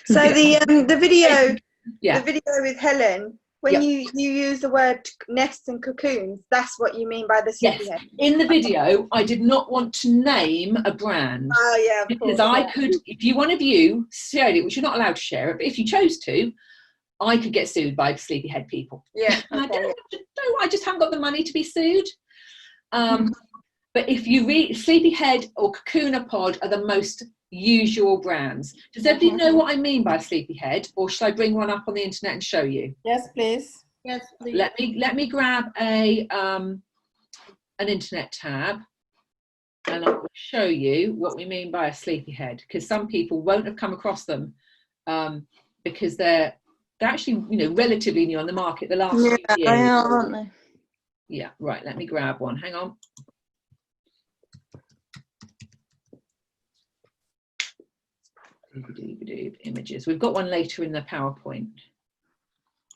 So the video, the video with Helen, when you use the word nests and cocoons, that's what you mean by the sleepyhead. Yes. In the video, I did not want to name a brand. Oh yeah, of because course, I could, if you one of you shared it, which you're not allowed to share it, but if you chose to, I could get sued by sleepyhead people. Yeah. Okay. I just haven't got the money to be sued. But if you read, Sleepyhead or Cocooner-Pod are the most usual brands. Does everybody know what I mean by sleepyhead, or should I bring one up on the internet and show you? Yes, please. Yes, please. Let me grab an internet tab, and I'll show you what we mean by a sleepyhead, because some people won't have come across them because they're actually, relatively new on the market the last few years. Aren't they? Yeah, right, let me grab one. Hang on. Images. We've got one later in the PowerPoint,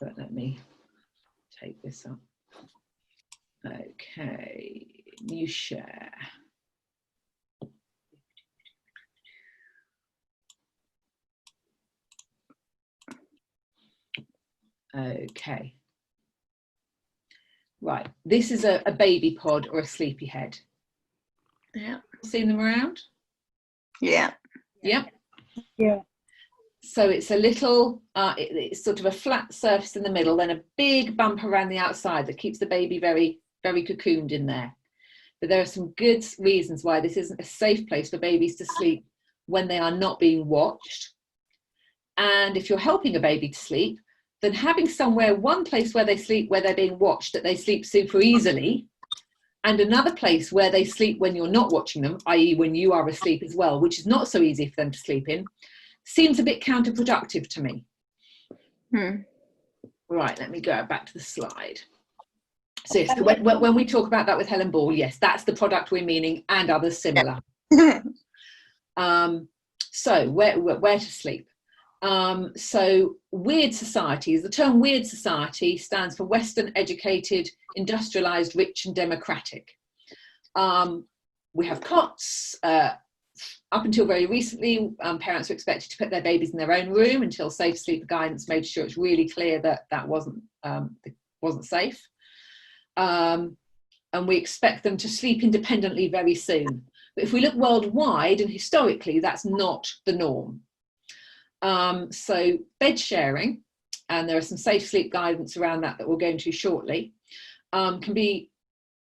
but let me take this up. Okay, new share. Okay. Right, this is a baby pod or a sleepyhead. Yeah. Seen them around? Yeah. Yeah. Yeah. So it's a little, it's sort of a flat surface in the middle, then a big bump around the outside that keeps the baby very, very cocooned in there. But there are some good reasons why this isn't a safe place for babies to sleep when they are not being watched. And if you're helping a baby to sleep, then having somewhere, one place where they sleep where they're being watched, that they sleep super easily, and another place where they sleep when you're not watching them, i.e. when you are asleep as well, which is not so easy for them to sleep in, seems a bit counterproductive to me. Right, let me go back to the slide. So yes, when we talk about that with Helen Ball, yes, that's the product we're meaning, and others similar. So where to sleep? So weird societies, the term weird society stands for Western educated, industrialized, rich and democratic. We have cots. Up until very recently, parents were expected to put their babies in their own room until Safe Sleep Guidance made sure it's really clear that that wasn't safe. And we expect them to sleep independently very soon. But if we look worldwide and historically, that's not the norm. So bed sharing, and there are some safe sleep guidance around that we'll go into shortly, can be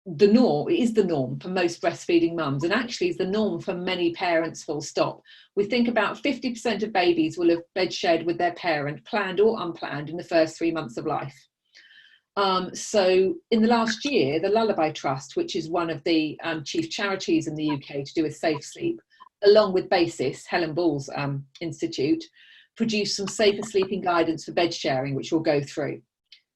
the norm. It is the norm for most breastfeeding mums, and actually is the norm for many parents, full stop. We think about 50% of babies will have bed shared with their parent, planned or unplanned, in the first 3 months of life. So in the last year, the Lullaby Trust, which is one of the chief charities in the UK to do with safe sleep, along with BASIS, Helen Ball's institute, produced some safer sleeping guidance for bed sharing, which we'll go through.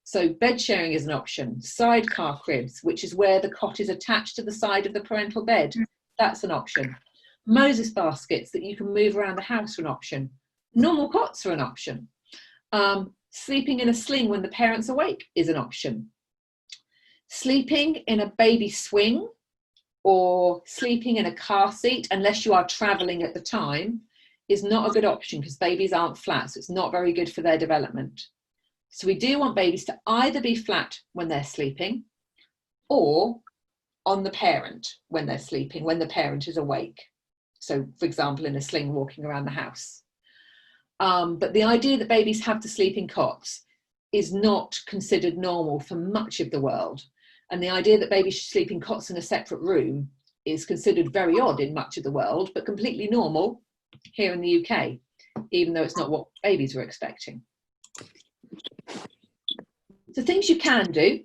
So bed sharing is an option. Sidecar cribs, which is where the cot is attached to the side of the parental bed, that's an option. Moses baskets that you can move around the house are an option. Normal cots are an option. Sleeping in a sling when the parent's awake is an option. Sleeping in a baby swing or sleeping in a car seat, unless you are traveling at the time, is not a good option because babies aren't flat, so it's not very good for their development. So we do want babies to either be flat when they're sleeping or on the parent when they're sleeping, when the parent is awake. So for example, in a sling walking around the house. But the idea that babies have to sleep in cots is not considered normal for much of the world. And the idea that babies should sleep in cots in a separate room is considered very odd in much of the world, but completely normal here in the UK, even though it's not what babies were expecting. So things you can do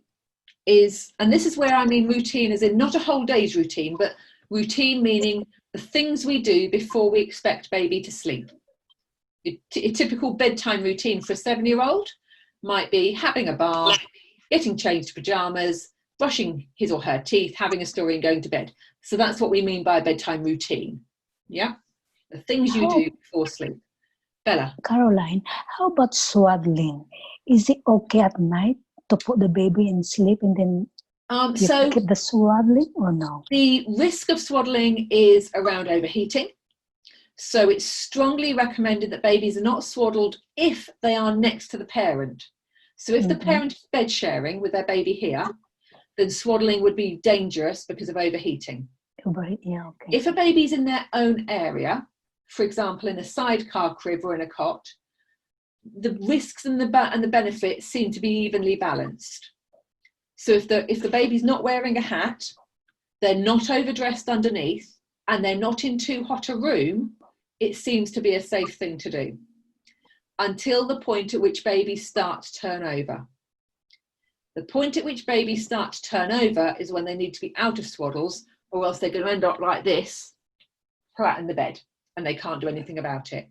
is, and this is where I mean routine as in not a whole day's routine, but routine meaning the things we do before we expect baby to sleep. A typical bedtime routine for a 7-year-old might be having a bath, getting changed pajamas, brushing his or her teeth, having a story and going to bed. So that's what we mean by a bedtime routine. Yeah, the things you do before sleep. Bella. Caroline, how about swaddling? Is it okay at night to put the baby in sleep and then so keep the swaddling or no? The risk of swaddling is around overheating. So it's strongly recommended that babies are not swaddled if they are next to the parent. So if the parent is bed sharing with their baby here, then swaddling would be dangerous because of overheating. Yeah, okay. If a baby's in their own area, for example, in a sidecar crib or in a cot, the risks and the benefits seem to be evenly balanced. So if the baby's not wearing a hat, they're not overdressed underneath, and they're not in too hot a room, it seems to be a safe thing to do until the point at which babies start to turn over. The point at which babies start to turn over is when they need to be out of swaddles, or else they're going to end up like this, flat in the bed, and they can't do anything about it.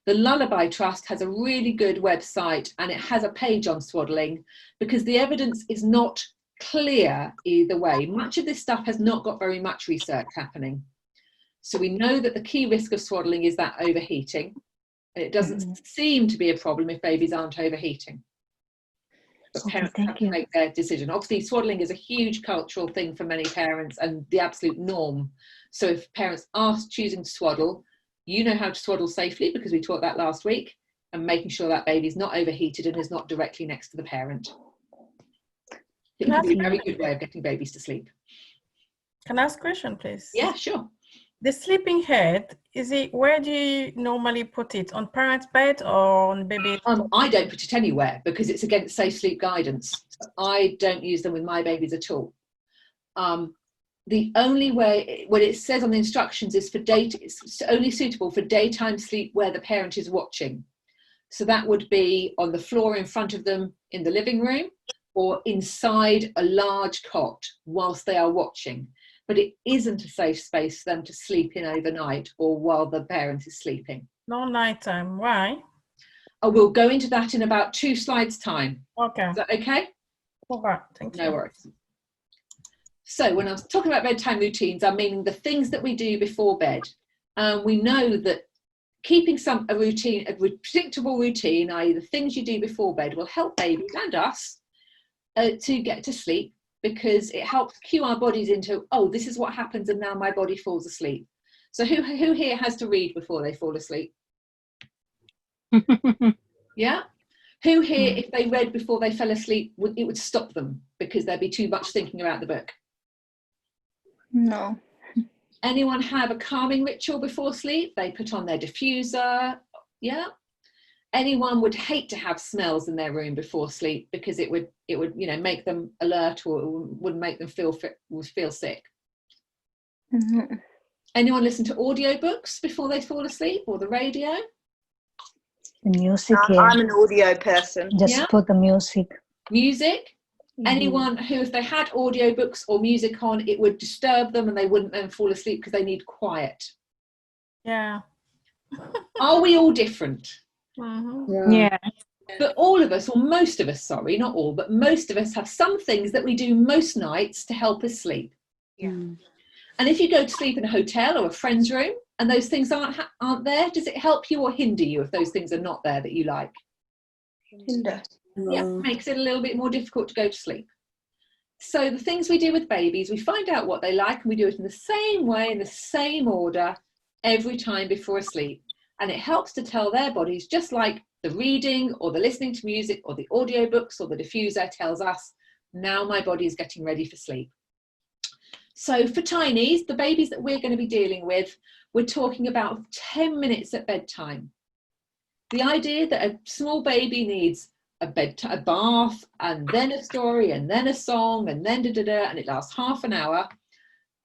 The Lullaby Trust has a really good website, and it has a page on swaddling because the evidence is not clear either way. Much of this stuff has not got very much research happening. So we know that the key risk of swaddling is that overheating. And it doesn't seem to be a problem if babies aren't overheating. But parents have to make their decision. Obviously, swaddling is a huge cultural thing for many parents and the absolute norm. So if parents are choosing to swaddle, you know how to swaddle safely because we taught that last week, and making sure that baby's not overheated and is not directly next to the parent. It can be a very good way of getting babies to sleep. Can I ask a question, please? Yeah, sure. The sleeping head, where do you normally put it? On parent's bed or on baby? I don't put it anywhere because it's against safe sleep guidance. I don't use them with my babies at all. The only way, what it says on the instructions is it's only suitable for daytime sleep where the parent is watching. So that would be on the floor in front of them in the living room or inside a large cot whilst they are watching. But it isn't a safe space for them to sleep in overnight or while the parent is sleeping. No nighttime. Why? I will go into that in about 2 slides' time. Okay. Is that okay? Okay, thank you. No worries. So when I was talking about bedtime routines, I'm meaning the things that we do before bed. We know that keeping a predictable routine, i.e. the things you do before bed, will help babies and us to get to sleep, because it helps cue our bodies into, oh, this is what happens and now my body falls asleep. So who here has to read before they fall asleep? Yeah? Who here, if they read before they fell asleep, it would stop them because there'd be too much thinking about the book? No. Anyone have a calming ritual before sleep? They put on their diffuser. Yeah? Anyone would hate to have smells in their room before sleep because it would make them alert, or would make them feel sick. Mm-hmm. Anyone listen to audiobooks before they fall asleep, or the radio? The music. I'm an audio person. Just put the music. Music. Anyone who, if they had audiobooks or music on, it would disturb them and they wouldn't then fall asleep because they need quiet. Yeah. Are we all different? Yeah. But all of us, or most of us, sorry, not all, but most of us have some things that we do most nights to help us sleep. And if you go to sleep in a hotel or a friend's room and those things aren't there, does it help you or hinder you if those things are not there that you like? Hinder. Yeah, makes it a little bit more difficult to go to sleep. So the things we do with babies, we find out what they like and we do it in the same way, in the same order, every time before sleep. And it helps to tell their bodies, just like the reading or the listening to music or the audiobooks or the diffuser tells us, now my body is getting ready for sleep. So for tinies, the babies that we're going to be dealing with, we're talking about 10 minutes at bedtime. The idea that a small baby needs a bath and then a story and then a song and then and it lasts half an hour,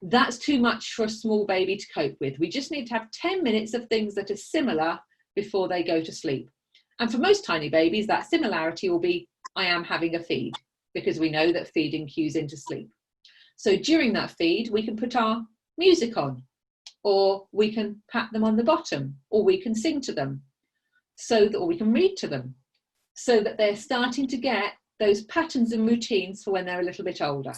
that's too much for a small baby to cope with. We just need to have 10 minutes of things that are similar before they go to sleep. And for most tiny babies, that similarity will be, I am having a feed, because we know that feeding cues into sleep. So during that feed, we can put our music on, or we can pat them on the bottom, or we can sing to them, or we can read to them, so that they're starting to get those patterns and routines for when they're a little bit older.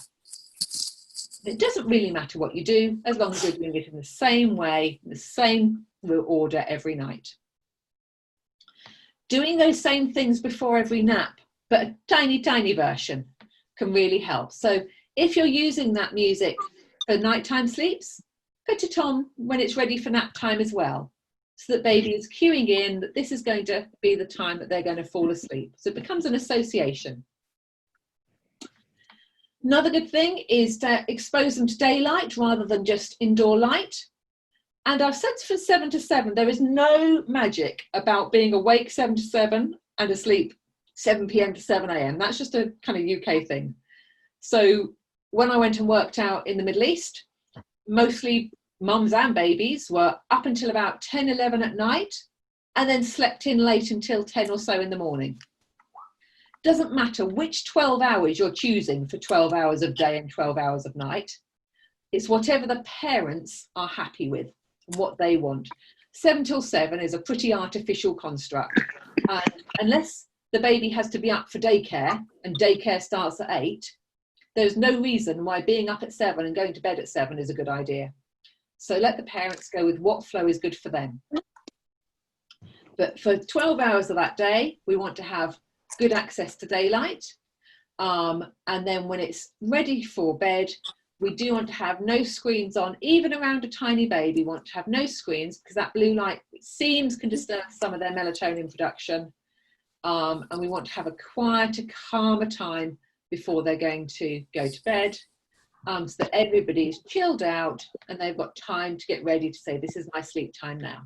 It doesn't really matter what you do, as long as you're doing it in the same way, in the same order every night. Doing those same things before every nap, but a tiny, tiny version, can really help. So if you're using that music for nighttime sleeps, put it on when it's ready for nap time as well, so that baby is cueing in that this is going to be the time that they're going to fall asleep. So it becomes an association. Another good thing is to expose them to daylight rather than just indoor light. And I've said for 7 to 7, there is no magic about being awake 7 to 7 and asleep 7 p.m. to 7 a.m. That's just a kind of UK thing. So when I went and worked out in the Middle East, mostly mums and babies were up until about 10, 11 at night and then slept in late until 10 or so in the morning. Doesn't matter which 12 hours you're choosing for 12 hours of day and 12 hours of night. It's whatever the parents are happy with, what they want. 7 till 7 is a pretty artificial construct. And unless the baby has to be up for daycare and daycare starts at 8, there's no reason why being up at 7 and going to bed at 7 is a good idea. So let the parents go with what flow is good for them. But for 12 hours of that day, we want to have good access to daylight. And then when it's ready for bed, we do want to have no screens on. Even around a tiny baby, we want to have no screens, because that blue light, it seems, can disturb some of their melatonin production. And we want to have a quieter, calmer time before they're going to go to bed, so that everybody's chilled out and they've got time to get ready to say, this is my sleep time now.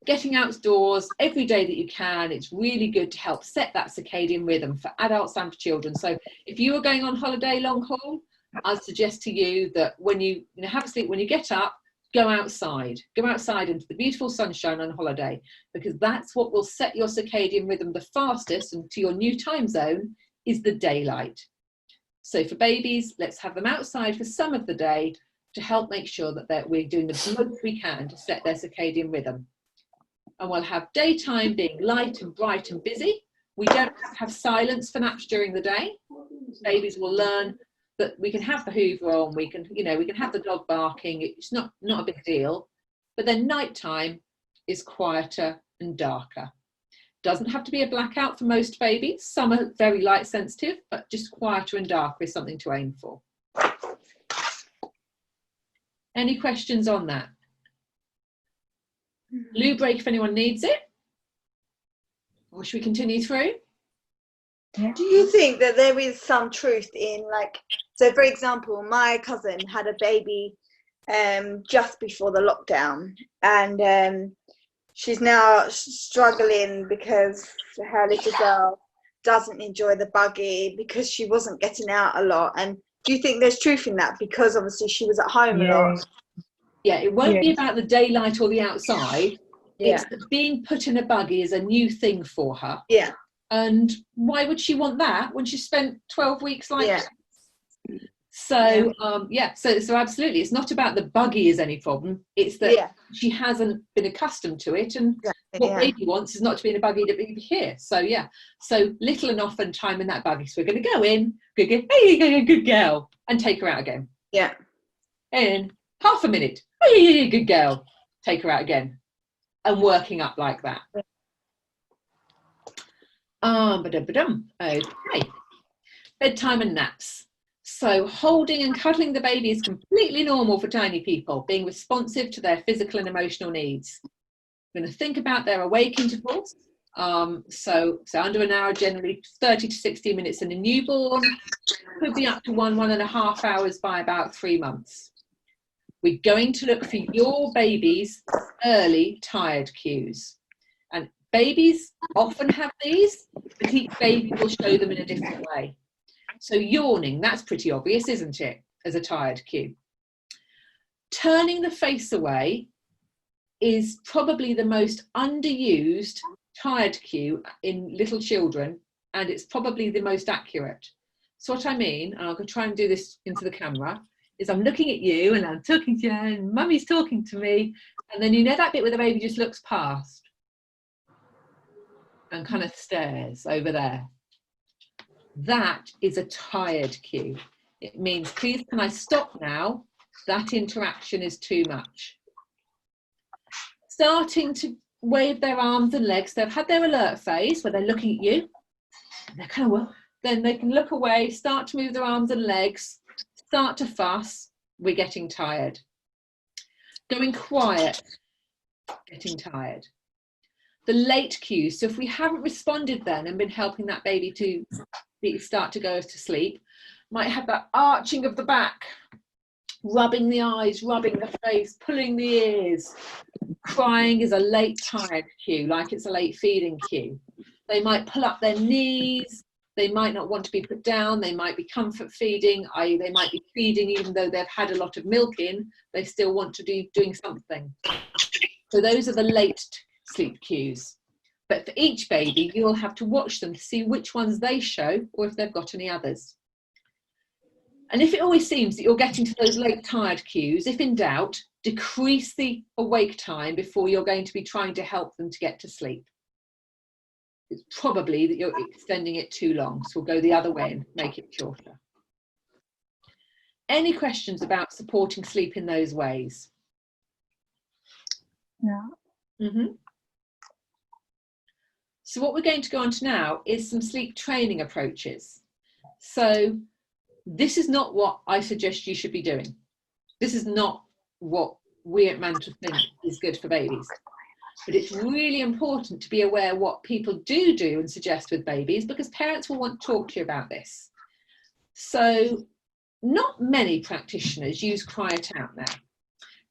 Getting outdoors every day that you can, it's really good to help set that circadian rhythm for adults and for children. So if you are going on holiday long haul, I'd suggest to you that when you have a sleep, when you get up, go outside into the beautiful sunshine on holiday, because that's what will set your circadian rhythm the fastest, and to your new time zone is the daylight. So for babies, let's have them outside for some of the day to help make sure that we're doing the most we can to set their circadian rhythm. And we'll have daytime being light and bright and busy. We don't have silence for naps during the day. Babies will learn that we can have the Hoover on, we can have the dog barking. It's not a big deal. But then nighttime is quieter and darker. Doesn't have to be a blackout for most babies. Some are very light sensitive, but just quieter and darker is something to aim for. Any questions on that? Loo break if anyone needs it. Or should we continue through? Do you think that there is some truth in, like, so for example, my cousin had a baby just before the lockdown, and she's now struggling because her little girl doesn't enjoy the buggy because she wasn't getting out a lot. And do you think there's truth in that? Because obviously she was at home a lot. Yeah, it won't be about the daylight or the outside. Yeah. It's that being put in a buggy is a new thing for her. Yeah. And why would she want that when she spent 12 weeks like that? So so absolutely, it's not about the buggy is any problem. It's that she hasn't been accustomed to it, and what baby wants is not to be in a buggy, to be here. So so little and often time in that buggy. So we're going to go in, hey, good girl, and take her out again. Yeah. And half a minute, hey, good girl, take her out again, and working up like that. Okay, bedtime and naps. So holding and cuddling the baby is completely normal for tiny people, being responsive to their physical and emotional needs. We're going to think about their awake intervals. So under an hour, generally 30 to 60 minutes in a newborn, could be up to 1.5 hours by about 3 months. We're going to look for your baby's early tired cues. And babies often have these, but each baby will show them in a different way. So yawning, that's pretty obvious, isn't it, as a tired cue. Turning the face away is probably the most underused tired cue in little children, and it's probably the most accurate. So what I mean, and I'll try and do this into the camera, is I'm looking at you and I'm talking to you and mummy's talking to me, and then you know that bit where the baby just looks past and kind of stares over there. That is a tired cue. It means, please, can I stop now? That interaction is too much. Starting to wave their arms and legs. They've had their alert phase where they're looking at you. They're kind of, well, then they can look away, start to move their arms and legs, start to fuss. We're getting tired. Going quiet, getting tired. The late cues. So if we haven't responded then and been helping that baby to start to go to sleep, might have that arching of the back, rubbing the eyes, rubbing the face, pulling the ears. Crying is a late tired cue, like it's a late feeding cue. They might pull up their knees, they might not want to be put down, they might be comfort feeding, i.e. they might be feeding even though they've had a lot of milk in, they still want to be doing something. So those are the late sleep cues. But for each baby, you'll have to watch them to see which ones they show or if they've got any others. And if it always seems that you're getting to those late tired cues, if in doubt, decrease the awake time before you're going to be trying to help them to get to sleep. It's probably that you're extending it too long, so we'll go the other way and make it shorter. Any questions about supporting sleep in those ways? No. Mm-hmm. So what we're going to go on to now is some sleep training approaches. So this is not what I suggest you should be doing. This is not what we at Mantle think is good for babies. But it's really important to be aware what people do and suggest with babies, because parents will want to talk to you about this. So not many practitioners use cry it out now.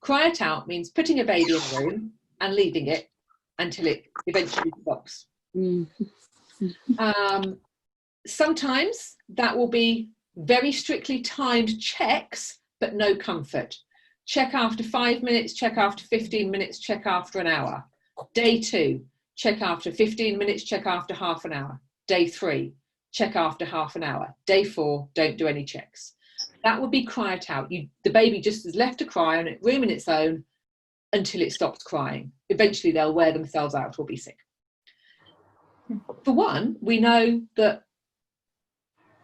Cry it out means putting a baby in a room and leaving it until it eventually stops. Sometimes that will be very strictly timed checks, but no comfort. Check after 5 minutes, check after 15 minutes, check after an hour. Day 2, check after 15 minutes, check after half an hour. Day 3, check after half an hour. Day 4, don't do any checks. That would be cry it out. The baby just is left to cry on a room in its own until it stops crying. Eventually they'll wear themselves out or be sick. For one, we know that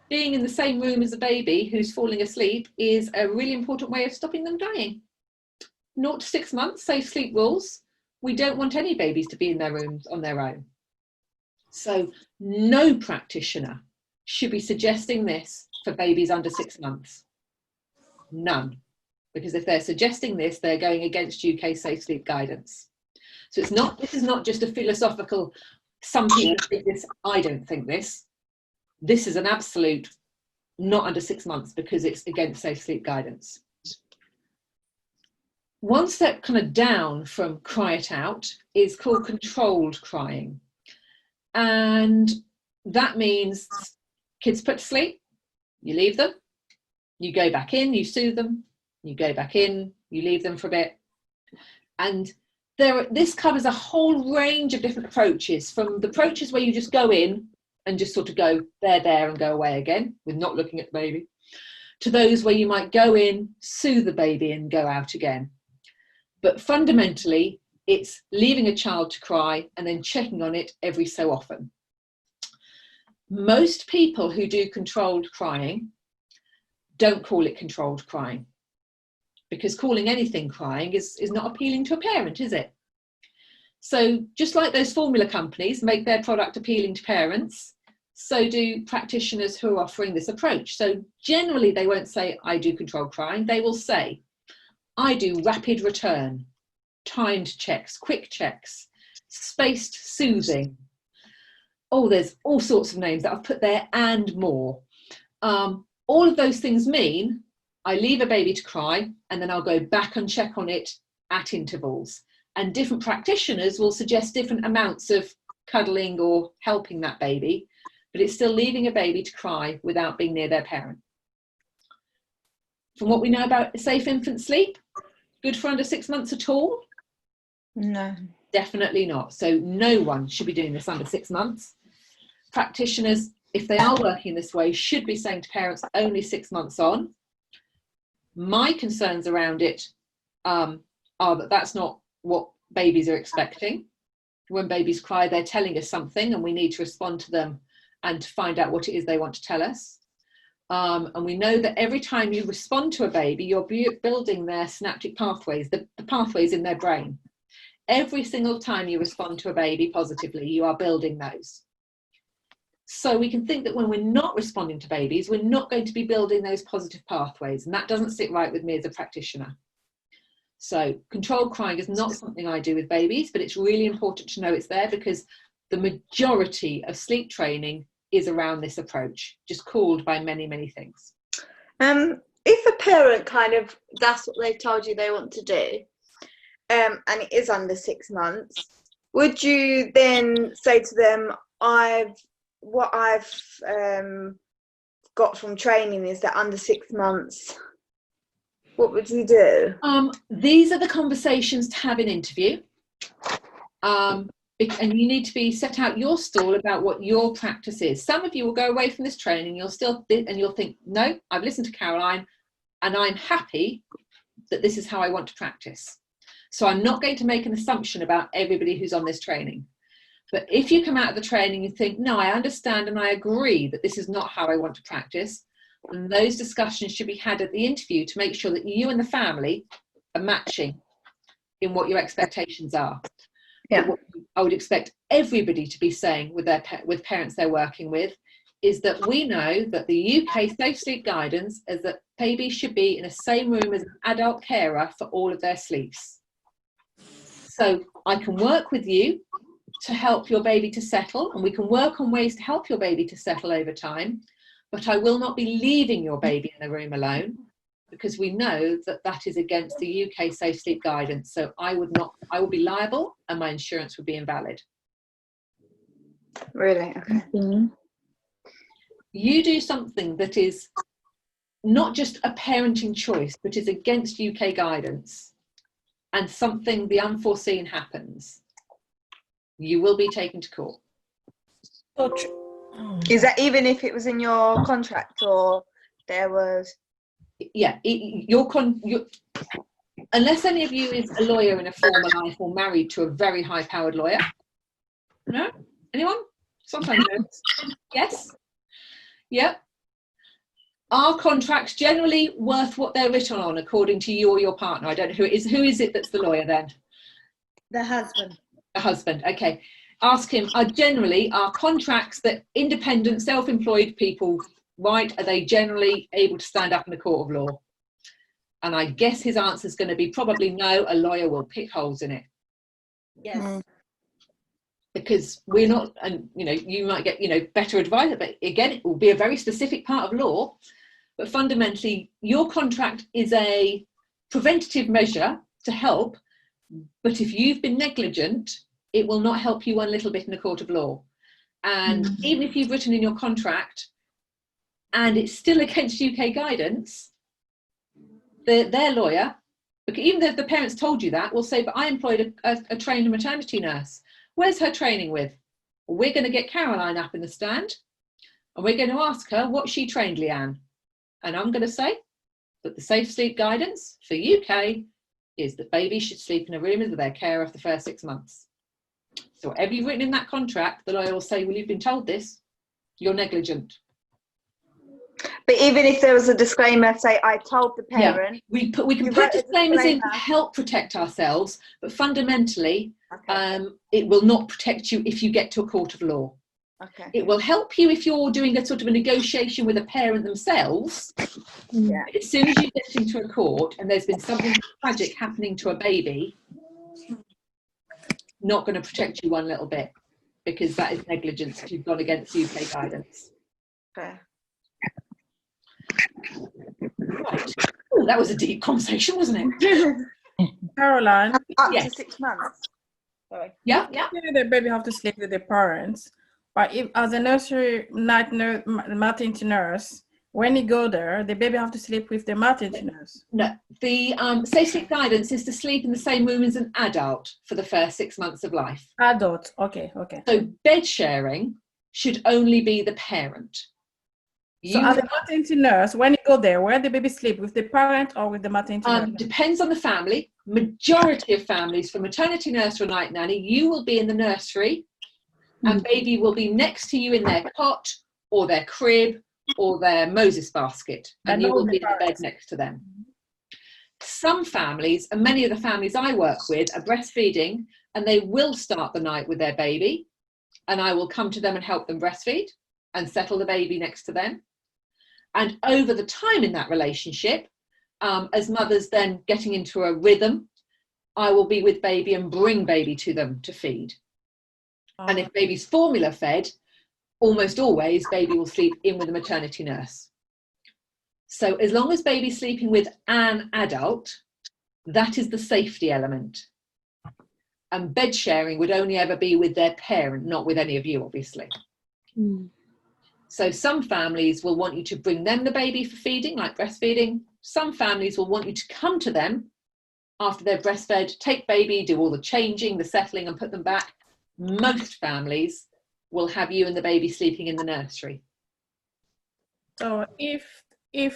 being in the same room as a baby who's falling asleep is a really important way of stopping them dying. 0 to 6 months, safe sleep rules. We don't want any babies to be in their rooms on their own. So no practitioner should be suggesting this for babies under 6 months. None. Because if they're suggesting this, they're going against UK safe sleep guidance. So this is not just a philosophical, some people think this, I don't think this. This is an absolute not under 6 months because it's against safe sleep guidance. One step kind of down from cry it out is called controlled crying. And that means kids put to sleep, you leave them, you go back in, you soothe them, you go back in, you leave them for a bit. And this covers a whole range of different approaches, from the approaches where you just go in and just sort of go there and go away again with not looking at the baby, to those where you might go in, soothe the baby and go out again. But fundamentally, it's leaving a child to cry and then checking on it every so often. Most people who do controlled crying don't call it controlled crying, because calling anything crying is not appealing to a parent, is it? So just like those formula companies make their product appealing to parents, so do practitioners who are offering this approach. So generally they won't say, I do controlled crying. They will say, I do rapid return, timed checks, quick checks, spaced soothing. Oh, there's all sorts of names that I've put there and more. All of those things mean I leave a baby to cry and then I'll go back and check on it at intervals. And different practitioners will suggest different amounts of cuddling or helping that baby, but it's still leaving a baby to cry without being near their parent. From what we know about safe infant sleep, good for under 6 months at all? No. Definitely not. So no one should be doing this under 6 months. Practitioners, if they are working this way, should be saying to parents only 6 months on. My concerns around it are that that's not what babies are expecting. When babies cry, they're telling us something and we need to respond to them and to find out what it is they want to tell us. And we know that every time you respond to a baby, you're building their synaptic pathways, the pathways in their brain. Every single time you respond to a baby positively, you are building those. So we can think that when we're not responding to babies, we're not going to be building those positive pathways. And that doesn't sit right with me as a practitioner. So controlled crying is not something I do with babies, but it's really important to know it's there, because the majority of sleep training is around this approach, just called by many, many things. If a parent that's what they've told you they want to do, and it is under 6 months, would you then say to them, what I've got from training is that under 6 months, what would you do? These are the conversations to have in interview. And you need to be set out your stall about what your practice is. Some of you will go away from this training, you'll think, no, I've listened to Caroline and I'm happy that this is how I want to practice. So I'm not going to make an assumption about everybody who's on this training. But if you come out of the training and think, no, I understand and I agree that this is not how I want to practice, then those discussions should be had at the interview to make sure that you and the family are matching in what your expectations are. Yeah. What I would expect everybody to be saying with parents they're working with is that we know that the UK Safe Sleep Guidance is that babies should be in the same room as an adult carer for all of their sleeps. So I can work with you to help your baby to settle, and we can work on ways to help your baby to settle over time, but I will not be leaving your baby in the room alone, because we know that that is against the UK Safe Sleep Guidance. So I would be liable and my insurance would be invalid. Really? Okay. Mm-hmm. You do something that is not just a parenting choice, but is against UK guidance, and something, the unforeseen happens, you will be taken to court. Is that even if it was in your contract or there was? Yeah, unless any of you is a lawyer in a former life or married to a very high-powered lawyer. No? Anyone? Sometimes no. Yes? Yep. Are contracts generally worth what they're written on according to you or your partner? I don't know who it is. Who is it that's the lawyer then? The husband. The husband, okay. Ask him, are contracts that independent, self-employed people write, are they generally able to stand up in the court of law? And I guess his answer is going to be probably no, a lawyer will pick holes in it. Yes. Mm. Because we're not, and you might get, better advice, but again, it will be a very specific part of law. But fundamentally, your contract is a preventative measure to help, but if you've been negligent, it will not help you one little bit in a court of law. And even if you've written in your contract and it's still against UK guidance, their lawyer, even though the parents told you that, will say, but I employed a trained maternity nurse. Where's her training with? Well, we're going to get Caroline up in the stand and we're going to ask her what she trained Leanne. And I'm going to say that the safe sleep guidance for UK is that babies should sleep in a room with their carer for the first 6 months. So whatever you've written in that contract, the lawyer will say, well, you've been told this, you're negligent. But even if there was a disclaimer, say, I told the parent. Yeah, we can put disclaimers in to help protect ourselves, but fundamentally, it will not protect you if you get to a court of law. Okay. It will help you if you're doing a sort of a negotiation with a parent themselves. Yeah. As soon as you get into a court and there's been something tragic happening to a baby, not going to protect you one little bit, because that is negligence if you've gone against UK guidance. Okay. Right. Oh, that was a deep conversation, wasn't it? Caroline. Up to 6 months. Sorry. Yeah. The baby have to sleep with the parents, but if as a nursery night nurse, maternity nurse, when you go there, the baby have to sleep with the maternity nurse. No, the safe sleep guidance is to sleep in the same room as an adult for the first 6 months of life. Adult, okay. So bed sharing should only be the parent. So as a maternity nurse, when you go there, where the baby sleep, with the parent or with the maternity nurse? Depends on the family. Majority of families, for maternity nurse or night nanny, you will be in the nursery and baby will be next to you in their cot or their crib or their Moses basket, and you will be in the bed next to them. Some families, and many of the families I work with, are breastfeeding, and they will start the night with their baby, and I will come to them and help them breastfeed and settle the baby next to them. And over the time in that relationship, as mothers then getting into a rhythm, I will be with baby and bring baby to them to feed. And if baby's formula fed, almost always baby will sleep in with a maternity nurse. So as long as baby's sleeping with an adult, that is the safety element. And bed sharing would only ever be with their parent, not with any of you, obviously. So some families will want you to bring them the baby for feeding, like breastfeeding. Some families will want you to come to them after they're breastfed, take baby, do all the changing, the settling, and put them back. Most families will have you and the baby sleeping in the nursery. So if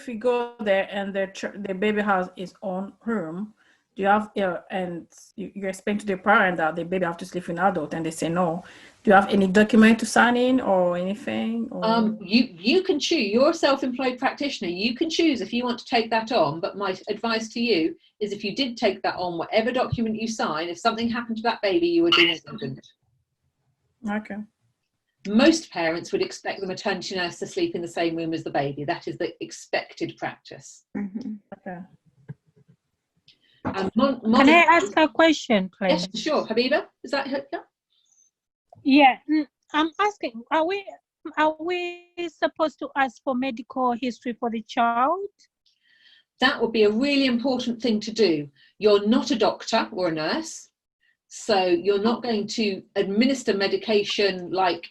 you go there and the baby has its own room, do you have and you explain to the parent that the baby have to sleep in adult, and they say no? Do you have any document to sign in or anything? Or? You can choose. You're a self-employed practitioner. You can choose if you want to take that on. But my advice to you is, if you did take that on, whatever document you sign, if something happened to that baby, you would be negligent. Okay. Most parents would expect the maternity nurse to sleep in the same room as the baby. That is the expected practice. Okay. Can I ask a question, please? Yes, sure. Habiba, is that her? Yeah, I'm asking, are we supposed to ask for medical history for the child? That would be a really important thing to do. You're not a doctor or a nurse, so you're not going to administer medication like,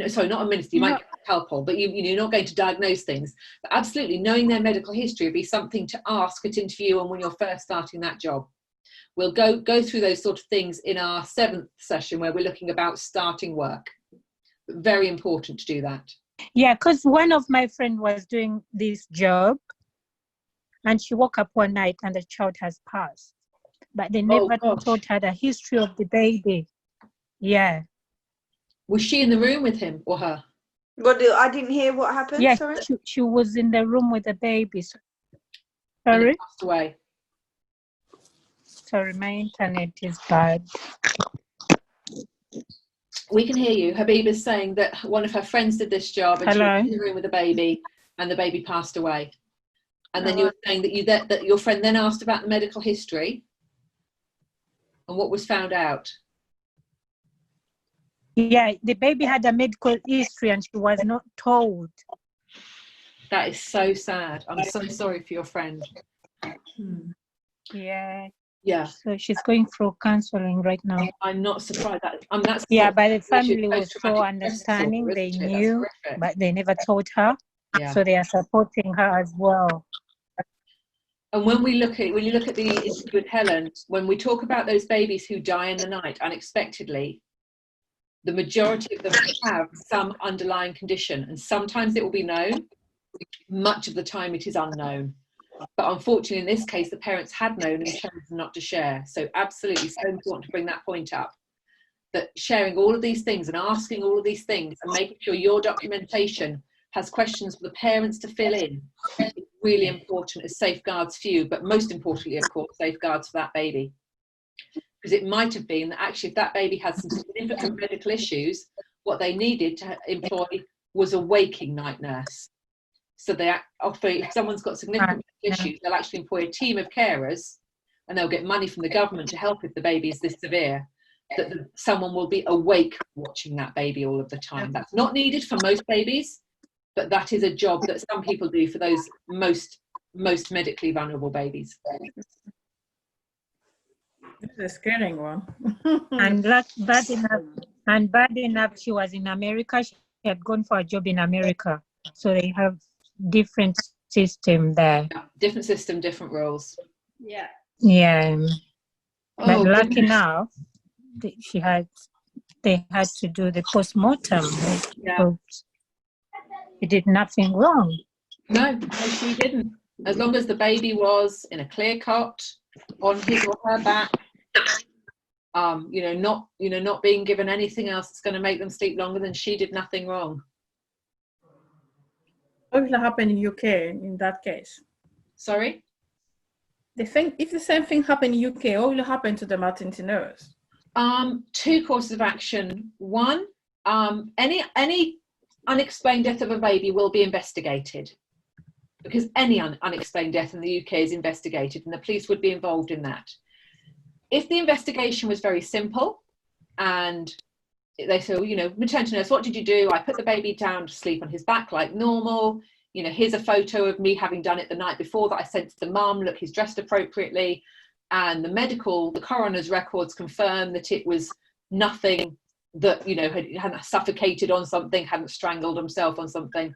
sorry, not administer, you might get Calpol, but you're not going to diagnose things. But absolutely, knowing their medical history would be something to ask at interview and when you're first starting that job. We'll go through those sort of things in our 7th session where we're looking about starting work. Very important to do that. Yeah, because one of my friends was doing this job and she woke up one night and the child has passed. But they never taught her the history of the baby. Yeah. Was she in the room with him or her? I didn't hear what happened. Yes, sorry? she was in the room with the baby. Sorry? Passed away. Sorry, my internet is bad. We can hear you. Habiba's saying that one of her friends did this job and she was in the room with the baby and the baby passed away. And then you were saying that your friend then asked about the medical history and what was found out. Yeah, the baby had a medical history and she was not told. That is so sad. I'm so sorry for your friend. Yeah. Yeah. So she's going through counseling right now. I'm not surprised that. That's yeah, but the family was so understanding. They knew, but they never told her. Yeah. So they are supporting her as well. And when you look at the interview with Helen, when we talk about those babies who die in the night unexpectedly, the majority of them have some underlying condition, and sometimes it will be known. Much of the time it is unknown. But unfortunately, in this case, the parents had known and chosen not to share. So absolutely so important to bring that point up, that sharing all of these things and asking all of these things and making sure your documentation has questions for the parents to fill in is really important as safeguards for you, but most importantly, of course, safeguards for that baby. Because it might have been that actually if that baby has some significant medical issues, what they needed to employ was a waking night nurse. So they offer, if someone's got significant issues, they'll actually employ a team of carers, and they'll get money from the government to help if the baby is this severe, that someone will be awake watching that baby all of the time. That's not needed for most babies, but that is a job that some people do for those most medically vulnerable babies. This is a scary one. And bad enough, she was in America. She had gone for a job in America. So they have different system there. Yeah, different system, different rules. Yeah. Yeah. But lucky enough, they had to do the post-mortem. Yeah. She did nothing wrong. No, she didn't. As long as the baby was in a clear cot on his or her back, not being given anything else that's going to make them sleep longer, then she did nothing wrong. What will happen in UK in that case? Sorry? If the same thing happened in UK, what will happen to the maternity nurse? Two courses of action. One, any unexplained death of a baby will be investigated, because any unexplained death in the UK is investigated, and the police would be involved in that. If the investigation was very simple and they say, maternity nurse, what did you do? I put the baby down to sleep on his back like normal. Here's a photo of me having done it the night before that I sent to the mum. Look, he's dressed appropriately. And the coroner's records confirm that it was nothing that, hadn't suffocated on something, hadn't strangled himself on something.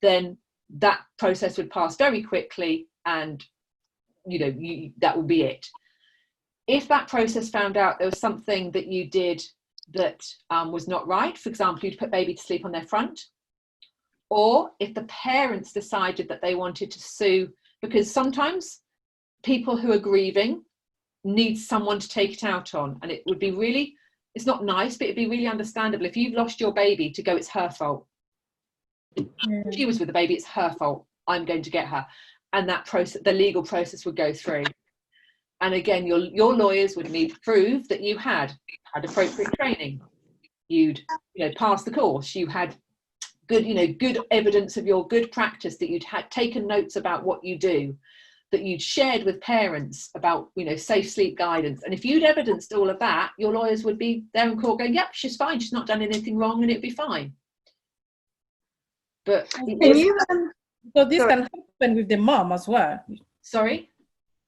Then that process would pass very quickly, and, that will be it. If that process found out there was something that you did that was not right, for example, you'd put baby to sleep on their front, or if the parents decided that they wanted to sue, because sometimes people who are grieving need someone to take it out on, and it would be really, it's not nice, but it'd be really understandable if you've lost your baby to go, it's her fault. She was with the baby, it's her fault, I'm going to get her. And that process, the legal process would go through. And again, your lawyers would need to prove that you had appropriate training. You'd passed the course. You had good evidence of your good practice, that you'd had taken notes about what you do, that you'd shared with parents about safe sleep guidance. And if you'd evidenced all of that, your lawyers would be there in court going, yep, she's fine, she's not done anything wrong, and it'd be fine. But so this can happen with the mom as well. Sorry?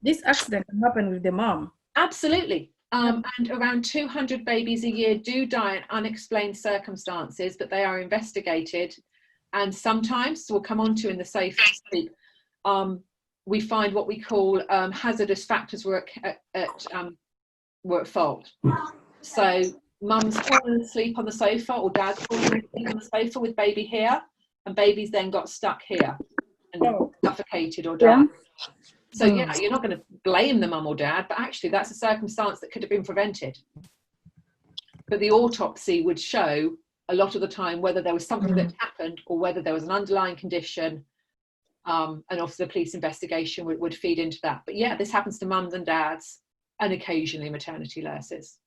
This accident can happen with the mom. Absolutely. And around 200 babies a year do die in unexplained circumstances, but they are investigated. And sometimes, we'll come on to in the safe sleep, we find what we call hazardous factors were at fault. So mum's fallen asleep on the sofa, or dad's fallen asleep on the sofa with baby here, and baby's then got stuck here and suffocated or died. So you're not going to blame the mum or dad, but actually that's a circumstance that could have been prevented. But the autopsy would show a lot of the time whether there was something that happened or whether there was an underlying condition, and obviously the police investigation would feed into that. But yeah, this happens to mums and dads, and occasionally maternity nurses.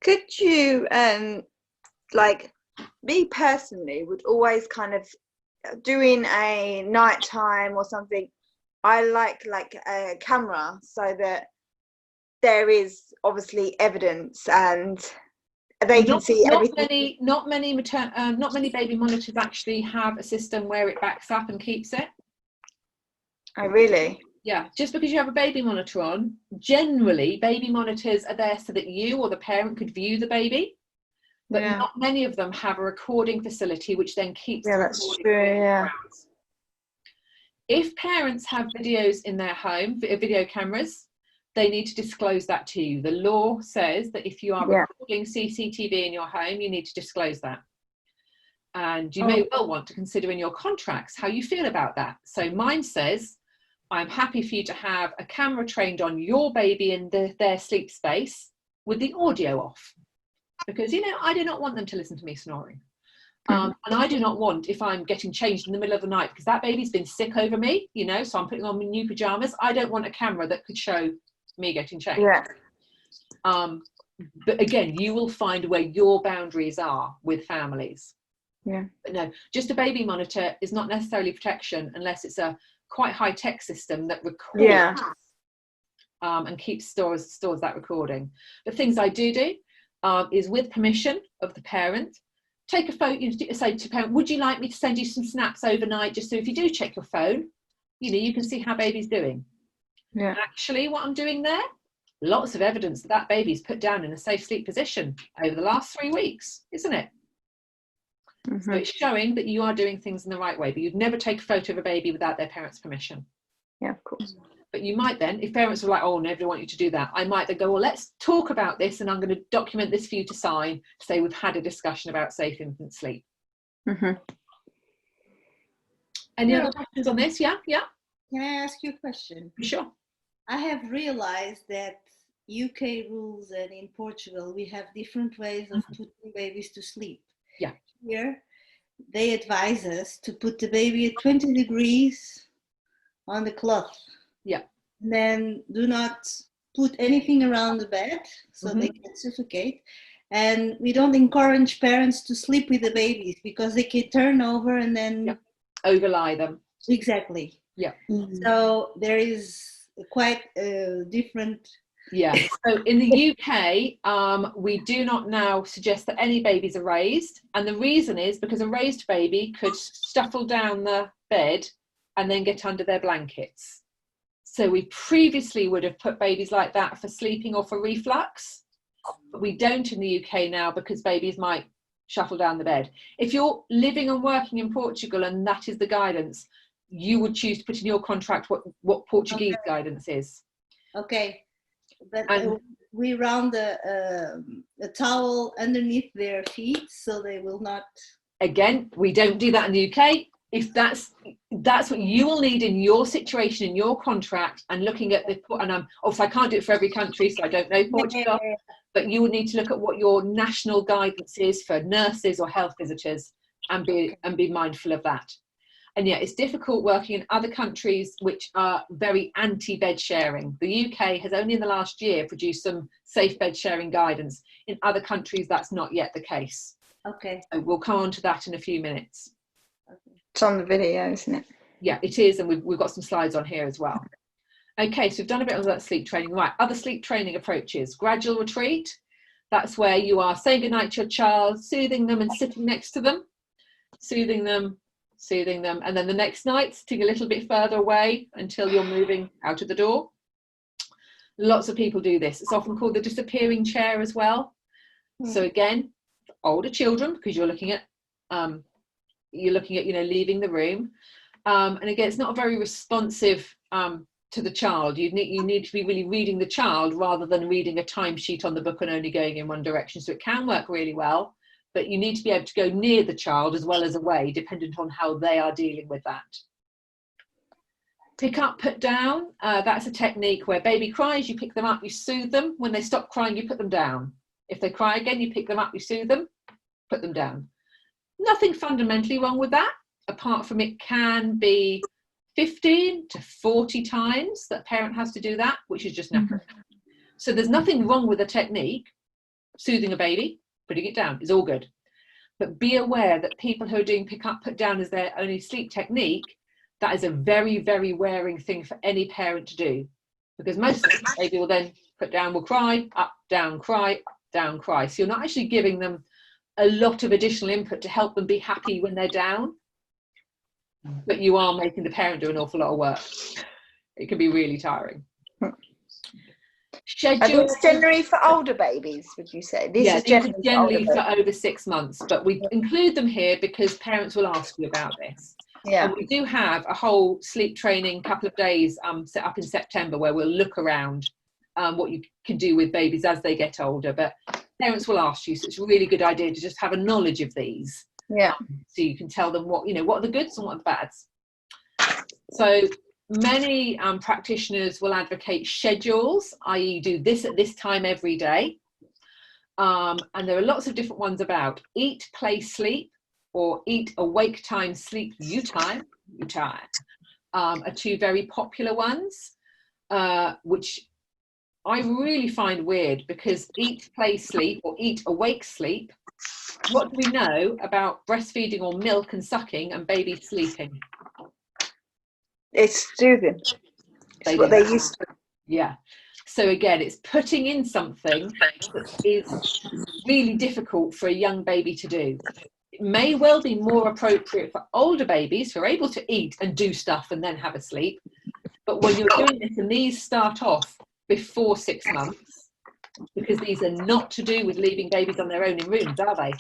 Could you, me personally would always kind of, doing a nighttime or something, I like a camera so that there is obviously evidence and they can see everything. Not many baby monitors actually have a system where it backs up and keeps it. Oh, really? Yeah, just because you have a baby monitor on, generally baby monitors are there so that you or the parent could view the baby, but not many of them have a recording facility which then keeps the that's true. If parents have videos in their home, video cameras, they need to disclose that to you. The law says that if you are recording CCTV in your home, you need to disclose that. And you may well want to consider in your contracts how you feel about that. So mine says, I'm happy for you to have a camera trained on your baby in their sleep space with the audio off. Because, you know, I do not want them to listen to me snoring. And I do not want, if I'm getting changed in the middle of the night, because that baby's been sick over me, you know, so I'm putting on my new pajamas, I don't want a camera that could show me getting changed. But again, you will find where your boundaries are with families. But no, just a baby monitor is not necessarily protection unless it's a quite high-tech system that records and stores that recording. The things I do is with permission of the parent, take a photo, you say to parent, would you like me to send you some snaps overnight, just so if you do check your phone, you know, you can see how baby's doing. Actually, what I'm doing there, lots of evidence that that baby's put down in a safe sleep position over the last 3 weeks, isn't it? So it's showing that you are doing things in the right way, but you'd never take a photo of a baby without their parents' permission. Of course. But you might then, if parents are like, oh, nobody want you to do that, I might then go, well, let's talk about this, and I'm going to document this for you to sign, to say we've had a discussion about safe infant sleep. Any other questions on this? Yeah. Can I ask you a question? Sure. I have realized that UK rules and in Portugal, we have different ways of putting babies to sleep. Here, they advise us to put the baby at 20 degrees on the cloth. Then do not put anything around the bed so they can suffocate. And we don't encourage parents to sleep with the babies because they can turn over and then overlie them. Exactly. So there is quite a different. So in the UK, we do not now suggest that any babies are raised, and the reason is because a raised baby could shuffle down the bed and then get under their blankets. So we previously would have put babies like that for sleeping or for reflux, but we don't in the UK now because babies might shuffle down the bed. If you're living and working in Portugal and that is the guidance, you would choose to put in your contract what Portuguese guidance is. But we round a towel underneath their feet so they will not. Again, we don't do that in the UK. If that's what you will need in your situation, in your contract, and looking at obviously I can't do it for every country, so I don't know Portugal, but you would need to look at what your national guidance is for nurses or health visitors and be mindful of that. And yeah, it's difficult working in other countries which are very anti-bed sharing. The UK has only in the last year produced some safe bed sharing guidance. In other countries, that's not yet the case. So we'll come on to that in a few minutes. It's on the video, isn't it? Yeah, it is, and we've got some slides on here as well. Okay, so we've done a bit of that sleep training. Right, other sleep training approaches. Gradual retreat. That's where you are saying goodnight to your child, soothing them and sitting next to them, soothing them, and then the next night sitting a little bit further away until you're moving out of the door. Lots of people do this. It's often called the disappearing chair as well. So again, older children, because you're looking at leaving the room, and again, it's not very responsive to the child. You need to be really reading the child rather than reading a timesheet on the book and only going in one direction. So it can work really well, but you need to be able to go near the child as well as away, dependent on how they are dealing with that. Pick up, put down. That's a technique where baby cries, you pick them up, you soothe them. When they stop crying, you put them down. If they cry again, you pick them up, you soothe them, put them down. Nothing fundamentally wrong with that, apart from it can be 15 to 40 times that parent has to do that, which is just knackering. So there's nothing wrong with the technique. Soothing a baby, putting it down is all good. But be aware that people who are doing pick up, put down as their only sleep technique, that is a very, very wearing thing for any parent to do. Because most of the baby will then put down, will cry, up, down, cry, up, down, cry. So you're not actually giving them a lot of additional input to help them be happy when they're down. But you are making the parent do an awful lot of work. It can be really tiring. Schedule. And it's generally for older babies, would you say? This is generally for over 6 months, but we include them here because parents will ask you about this. Yeah. And we do have a whole sleep training couple of days set up in September where we'll look around what you can do with babies as they get older. But parents will ask you, so it's a really good idea to just have a knowledge of these. Yeah. So you can tell them what are the goods and what are the bads. So many practitioners will advocate schedules, i.e. do this at this time every day. And there are lots of different ones about eat, play, sleep, or eat, awake time, sleep, you time, are two very popular ones, which I really find weird because eat, play, sleep, or eat, awake, sleep, what do we know about breastfeeding or milk and sucking and baby sleeping? It's soothing. It's what they used to. Yeah. So again, it's putting in something that is really difficult for a young baby to do. It may well be more appropriate for older babies who are able to eat and do stuff and then have a sleep. But when you're doing this, and these start off before 6 months, because these are not to do with leaving babies on their own in rooms, are they?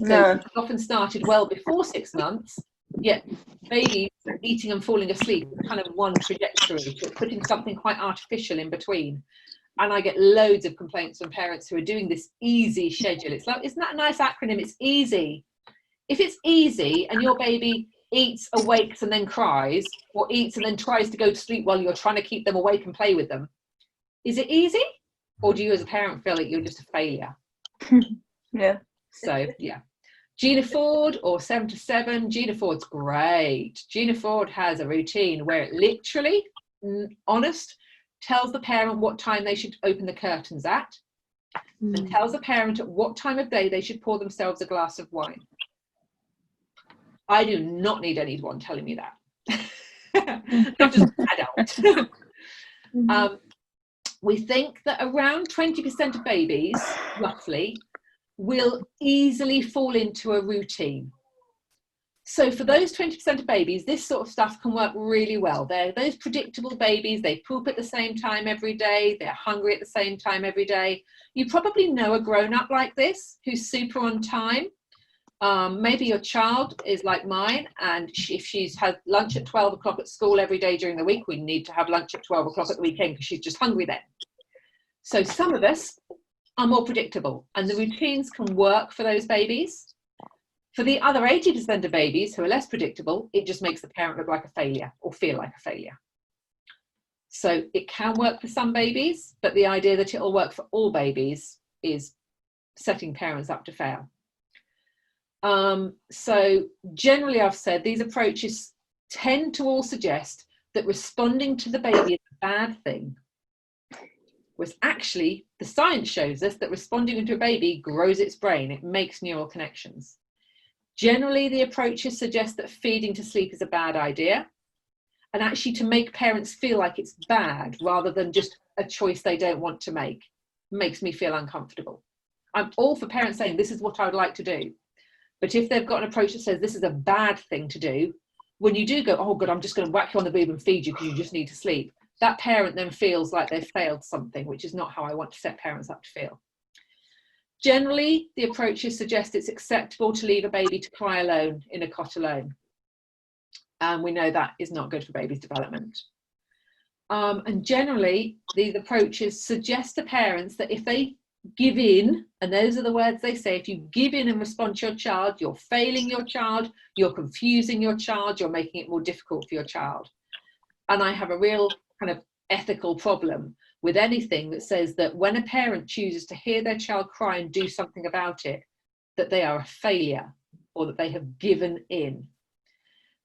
So it's often started well before 6 months, yet babies eating and falling asleep is kind of one trajectory, so putting something quite artificial in between. And I get loads of complaints from parents who are doing this easy schedule. It's like, isn't that a nice acronym? It's easy. If it's easy and your baby eats, awakes and then cries, or eats and then tries to go to sleep while you're trying to keep them awake and play with them, is it easy? Or do you as a parent feel like you're just a failure? Yeah. So yeah. Gina Ford or 7 to 7. Gina Ford's great. Gina Ford has a routine where it literally, honest, tells the parent what time they should open the curtains at, and tells the parent at what time of day they should pour themselves a glass of wine. I do not need anyone telling me that. Not just an adult. We think that around 20% of babies, roughly, will easily fall into a routine. So for those 20% of babies, this sort of stuff can work really well. They're those predictable babies. They poop at the same time every day. They're hungry at the same time every day. You probably know a grown-up like this who's super on time. Maybe your child is like mine, and if she's had lunch at 12 o'clock at school every day during the week, we need to have lunch at 12 o'clock at the weekend because she's just hungry then. So some of us are more predictable, and the routines can work for those babies. For the other 80% of babies who are less predictable, it just makes the parent look like a failure or feel like a failure. So it can work for some babies, but the idea that it'll work for all babies is setting parents up to fail. So generally, I've said these approaches tend to all suggest that responding to the baby is a bad thing. Whereas actually, the science shows us that responding to a baby grows its brain. It makes neural connections. Generally, the approaches suggest that feeding to sleep is a bad idea, and actually to make parents feel like it's bad rather than just a choice they don't want to make makes me feel uncomfortable. I'm all for parents saying, this is what I would like to do. But if they've got an approach that says this is a bad thing to do, when you do go, oh God, I'm just going to whack you on the boob and feed you because you just need to sleep, that parent then feels like they've failed something, which is not how I want to set parents up to feel. Generally, the approaches suggest it's acceptable to leave a baby to cry alone in a cot alone. And we know that is not good for baby's development. And generally, these approaches suggest to parents that if they give in, and those are the words they say, if you give in and respond to your child, you're failing your child, you're confusing your child, you're making it more difficult for your child. And I have a real kind of ethical problem with anything that says that when a parent chooses to hear their child cry and do something about it, that they are a failure or that they have given in.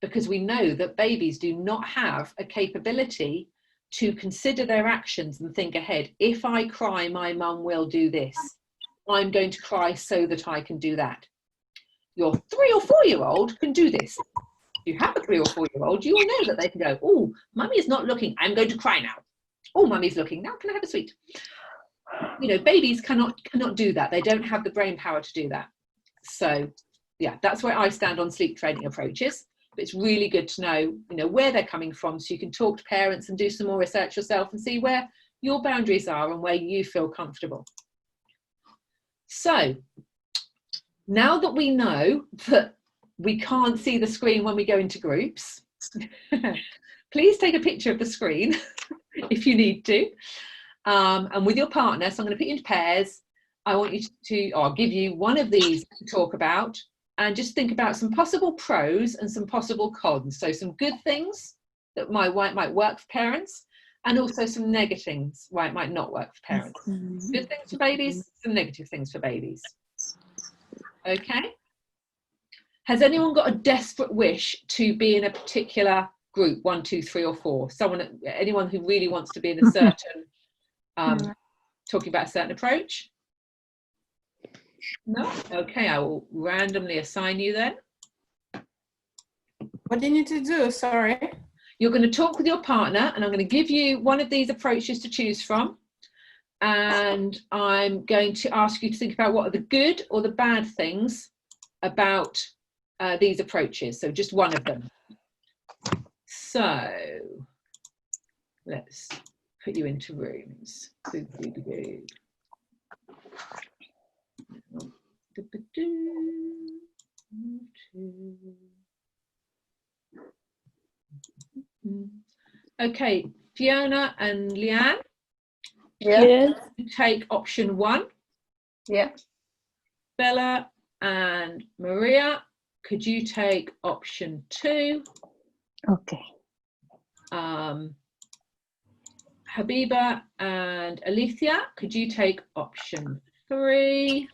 Because we know that babies do not have a capability to consider their actions and think ahead. If I cry, my mum will do this. I'm going to cry so that I can do that. Your 3 or 4-year-old can do this. If you have a 3 or 4-year-old, you will know that they can go, oh, mummy is not looking, I'm going to cry now. Oh, mummy's looking, now can I have a sweet? You know, babies cannot do that. They don't have the brain power to do that. So yeah, that's where I stand on sleep training approaches. But it's really good to know, you know, where they're coming from, so you can talk to parents and do some more research yourself and see where your boundaries are and where you feel comfortable. So now that we know that we can't see the screen when we go into groups, please take a picture of the screen if you need to, and with your partner. So I'm going to put you into pairs. I want you to, or I'll give you one of these to talk about, and just think about some possible pros and some possible cons. So some good things that might work for parents, and also some negative things why it might not work for parents. Good things for babies, some negative things for babies. Okay. Has anyone got a desperate wish to be in a particular group, 1, 2, 3, or 4? Anyone who really wants to be in a certain, talking about a certain approach? No? Okay, I will randomly assign you then. What do you need to do? Sorry. You're going to talk with your partner, and I'm going to give you one of these approaches to choose from. And I'm going to ask you to think about what are the good or the bad things about these approaches. So just one of them. So let's put you into rooms. Okay, Fiona and Leanne. Yeah. Take option 1. Yeah. Bella and Maria, could you take option 2? Okay. Habiba and Alethea, could you take option 3?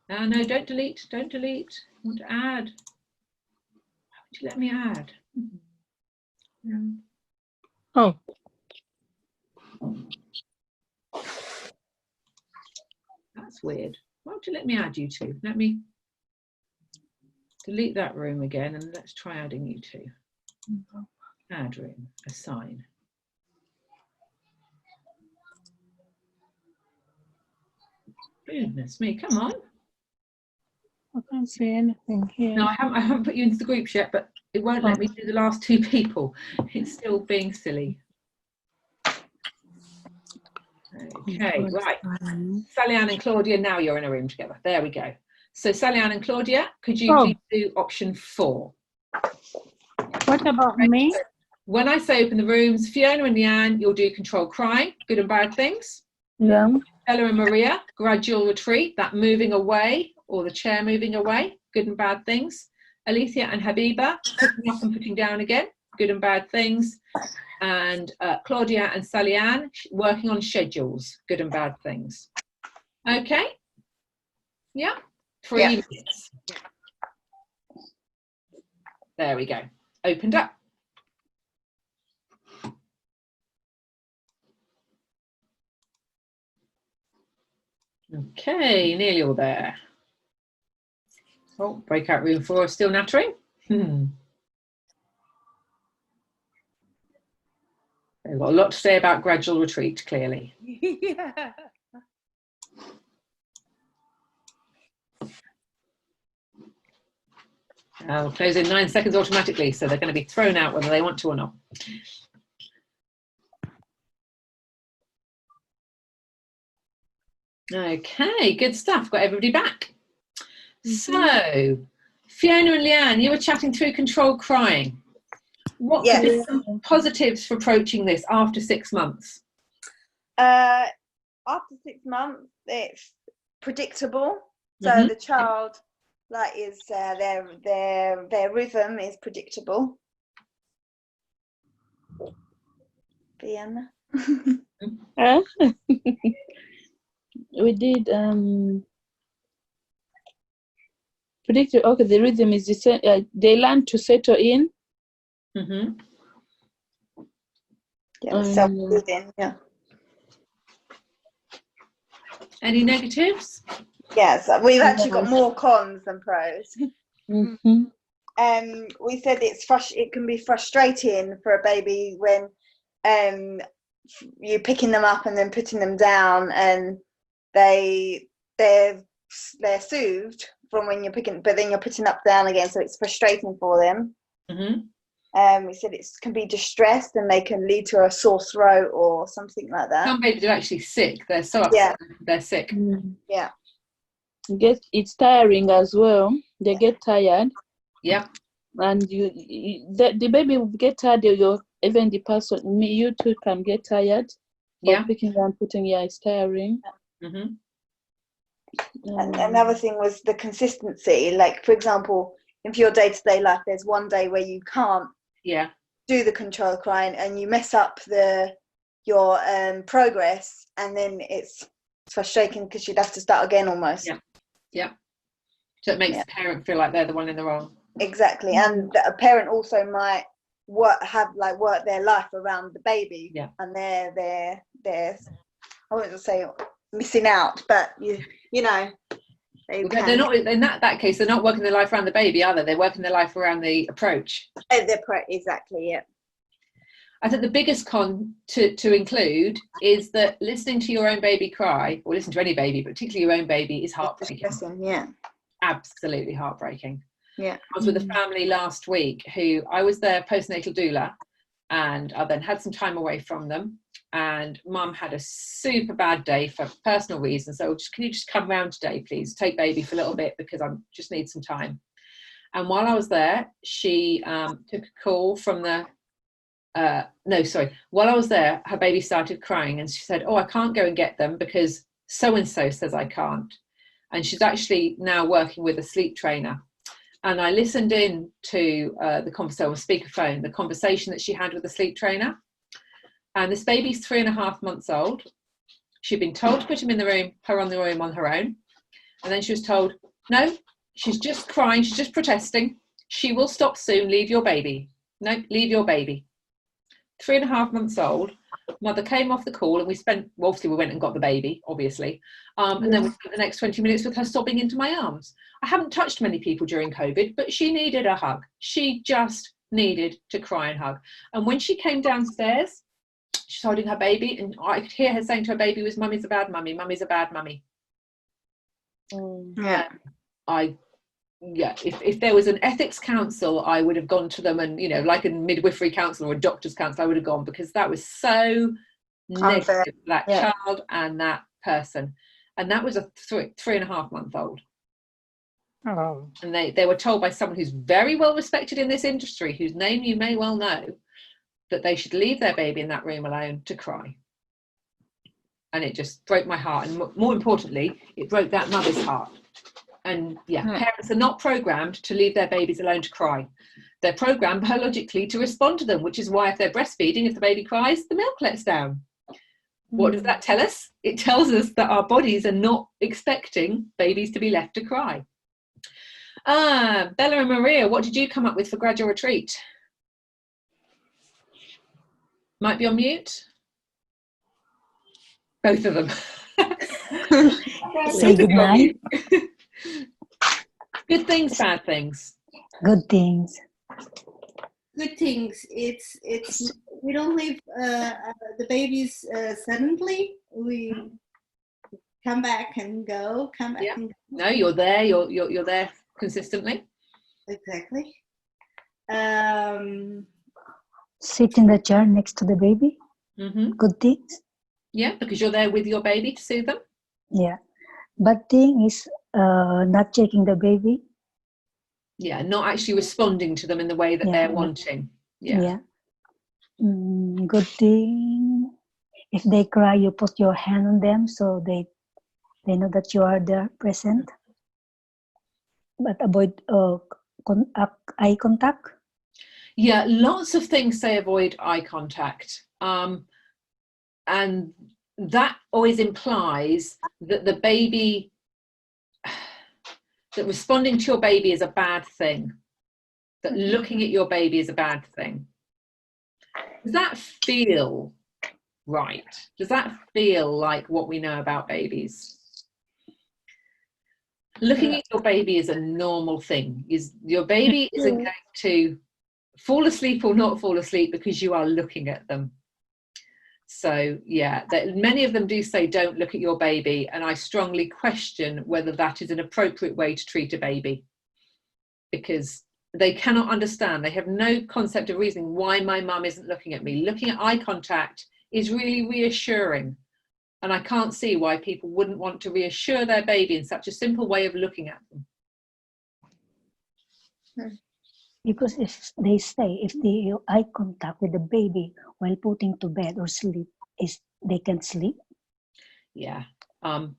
No, don't delete. I want to add. Why would you let me add? Oh. That's weird. Why would you let me add you two? Let me delete that room again, and let's try adding you two. Add room, assign. Goodness me, come on. I can't see anything here. No, I haven't put you into the group yet, but it won't let me do the last 2 people. It's still being silly. Okay, right. Sally-Ann and Claudia, now you're in a room together. There we go. So Sally-Ann and Claudia, could you please do option 4? What about me? When I say open the rooms, Fiona and Leanne, you'll do controlled crying, good and bad things. Yeah. Bella and Maria, gradual retreat, that moving away, or the chair moving away, good and bad things. Alethea and Habiba, picking up and putting down again, good and bad things. And Claudia and Sally-Ann, working on schedules, good and bad things. Okay? Yeah? 3 minutes. There we go. Opened up. Okay, nearly all there. Oh, breakout room 4 is still nattering. They've got a lot to say about gradual retreat, clearly. Yeah. I'll close in 9 seconds automatically, so they're going to be thrown out whether they want to or not. Okay, good stuff. Got everybody back. So, Fiona and Leanne, you were chatting through controlled crying. What could be some positives for approaching this after 6 months? After 6 months, it's predictable. So the child, like, is their rhythm is predictable. Fiona. We did predicted. Okay, the rhythm is the same. They learn to settle in. Yeah, self-soothing. Yeah. Any negatives? Yes, we've actually got more cons than pros. We said it can be frustrating for a baby when you're picking them up and then putting them down, and they're soothed from when you're picking, but then you're putting up down again, so it's frustrating for them. We said it can be distressed and they can lead to a sore throat or something like that. Some babies are actually sick. They're so upset. They're sick. Yeah. It's tiring as well. They get tired. Yeah. And the baby will get tired. Even the person, you too, can get tired. Yeah. Picking and putting. Yeah, it's tiring. And another thing was the consistency. Like, for example, in your day-to-day life, there's one day where you can't do the control crying and you mess up your progress, and then it's frustrating because you'd have to start again almost. So it makes the parent feel like they're the one in the wrong. Exactly. And a parent also might work their life around the baby, and they're I wouldn't say missing out, but you know, they're not in that case. They're not working their life around the baby, are they? They're working their life around the approach. Exactly. Yeah. I think the biggest con to include is that listening to your own baby cry, or listen to any baby, but particularly your own baby, is heartbreaking. Absolutely heartbreaking. I was with a family last week who I was their postnatal doula, and I then had some time away from them, and mum had a super bad day for personal reasons, so can you just come round today please, take baby for a little bit because I just need some time. And while I was there, she took a call from the while I was there, her baby started crying, and she said, I can't go and get them because so and so says I can't. And she's actually now working with a sleep trainer. And I listened in to the conversation, speakerphone, the conversation that she had with the sleep trainer. And this baby's 3.5 months old. She'd been told to put him in the room, her on the room on her own. And then she was told, no, she's just crying, she's just protesting. She will stop soon, leave your baby. No, leave your baby. 3.5 months old. Mother came off the call, and we went and got the baby, obviously. And then we spent the next 20 minutes with her sobbing into my arms. I haven't touched many people during COVID, but she needed a hug. She just needed to cry and hug. And when she came downstairs, she's holding her baby, and I could hear her saying to her baby, mummy's a bad mummy, mummy's a bad mummy. If there was an ethics council, I would have gone to them, and like a midwifery council or a doctor's council, I would have gone, because that was so negative for that child and that person. And that was a 3.5 month old. And they were told by someone who's very well respected in this industry, whose name you may well know, that they should leave their baby in that room alone to cry. And it just broke my heart, and more importantly, it broke that mother's heart. And parents are not programmed to leave their babies alone to cry. They're programmed biologically to respond to them, which is why if they're breastfeeding, if the baby cries, the milk lets down. What does that tell us? It tells us that our bodies are not expecting babies to be left to cry. Bella and Maria, what did you come up with for gradual retreat? Might be on mute. Both of them. Say good night. Good things, bad things. Good things. Good things. It's we don't leave the babies suddenly. We come back and go. Come back. And go. No, you're there. You're there consistently. Exactly. Sit in the chair next to the baby. Good things. Yeah, because you're there with your baby to soothe them. Yeah. Bad thing is not checking the baby. Yeah, not actually responding to them in the way that they're wanting. Yeah. Good thing, if they cry, you put your hand on them so they know that you are there present. But avoid eye contact. Yeah, lots of things say avoid eye contact. And that always implies that the baby, that responding to your baby is a bad thing, that looking at your baby is a bad thing. Does that feel right? Does that feel like what we know about babies? Looking at your baby is a normal thing. Your baby isn't going to fall asleep or not fall asleep because you are looking at them. So yeah, many of them do say don't look at your baby, and I strongly question whether that is an appropriate way to treat a baby, because they cannot understand, they have no concept of reasoning why my mum isn't looking at me. Looking at eye contact is really reassuring, and I can't see why people wouldn't want to reassure their baby in such a simple way of looking at them. Because if they say if they eye contact with the baby while putting to bed or sleep, they can sleep. Yeah, I'm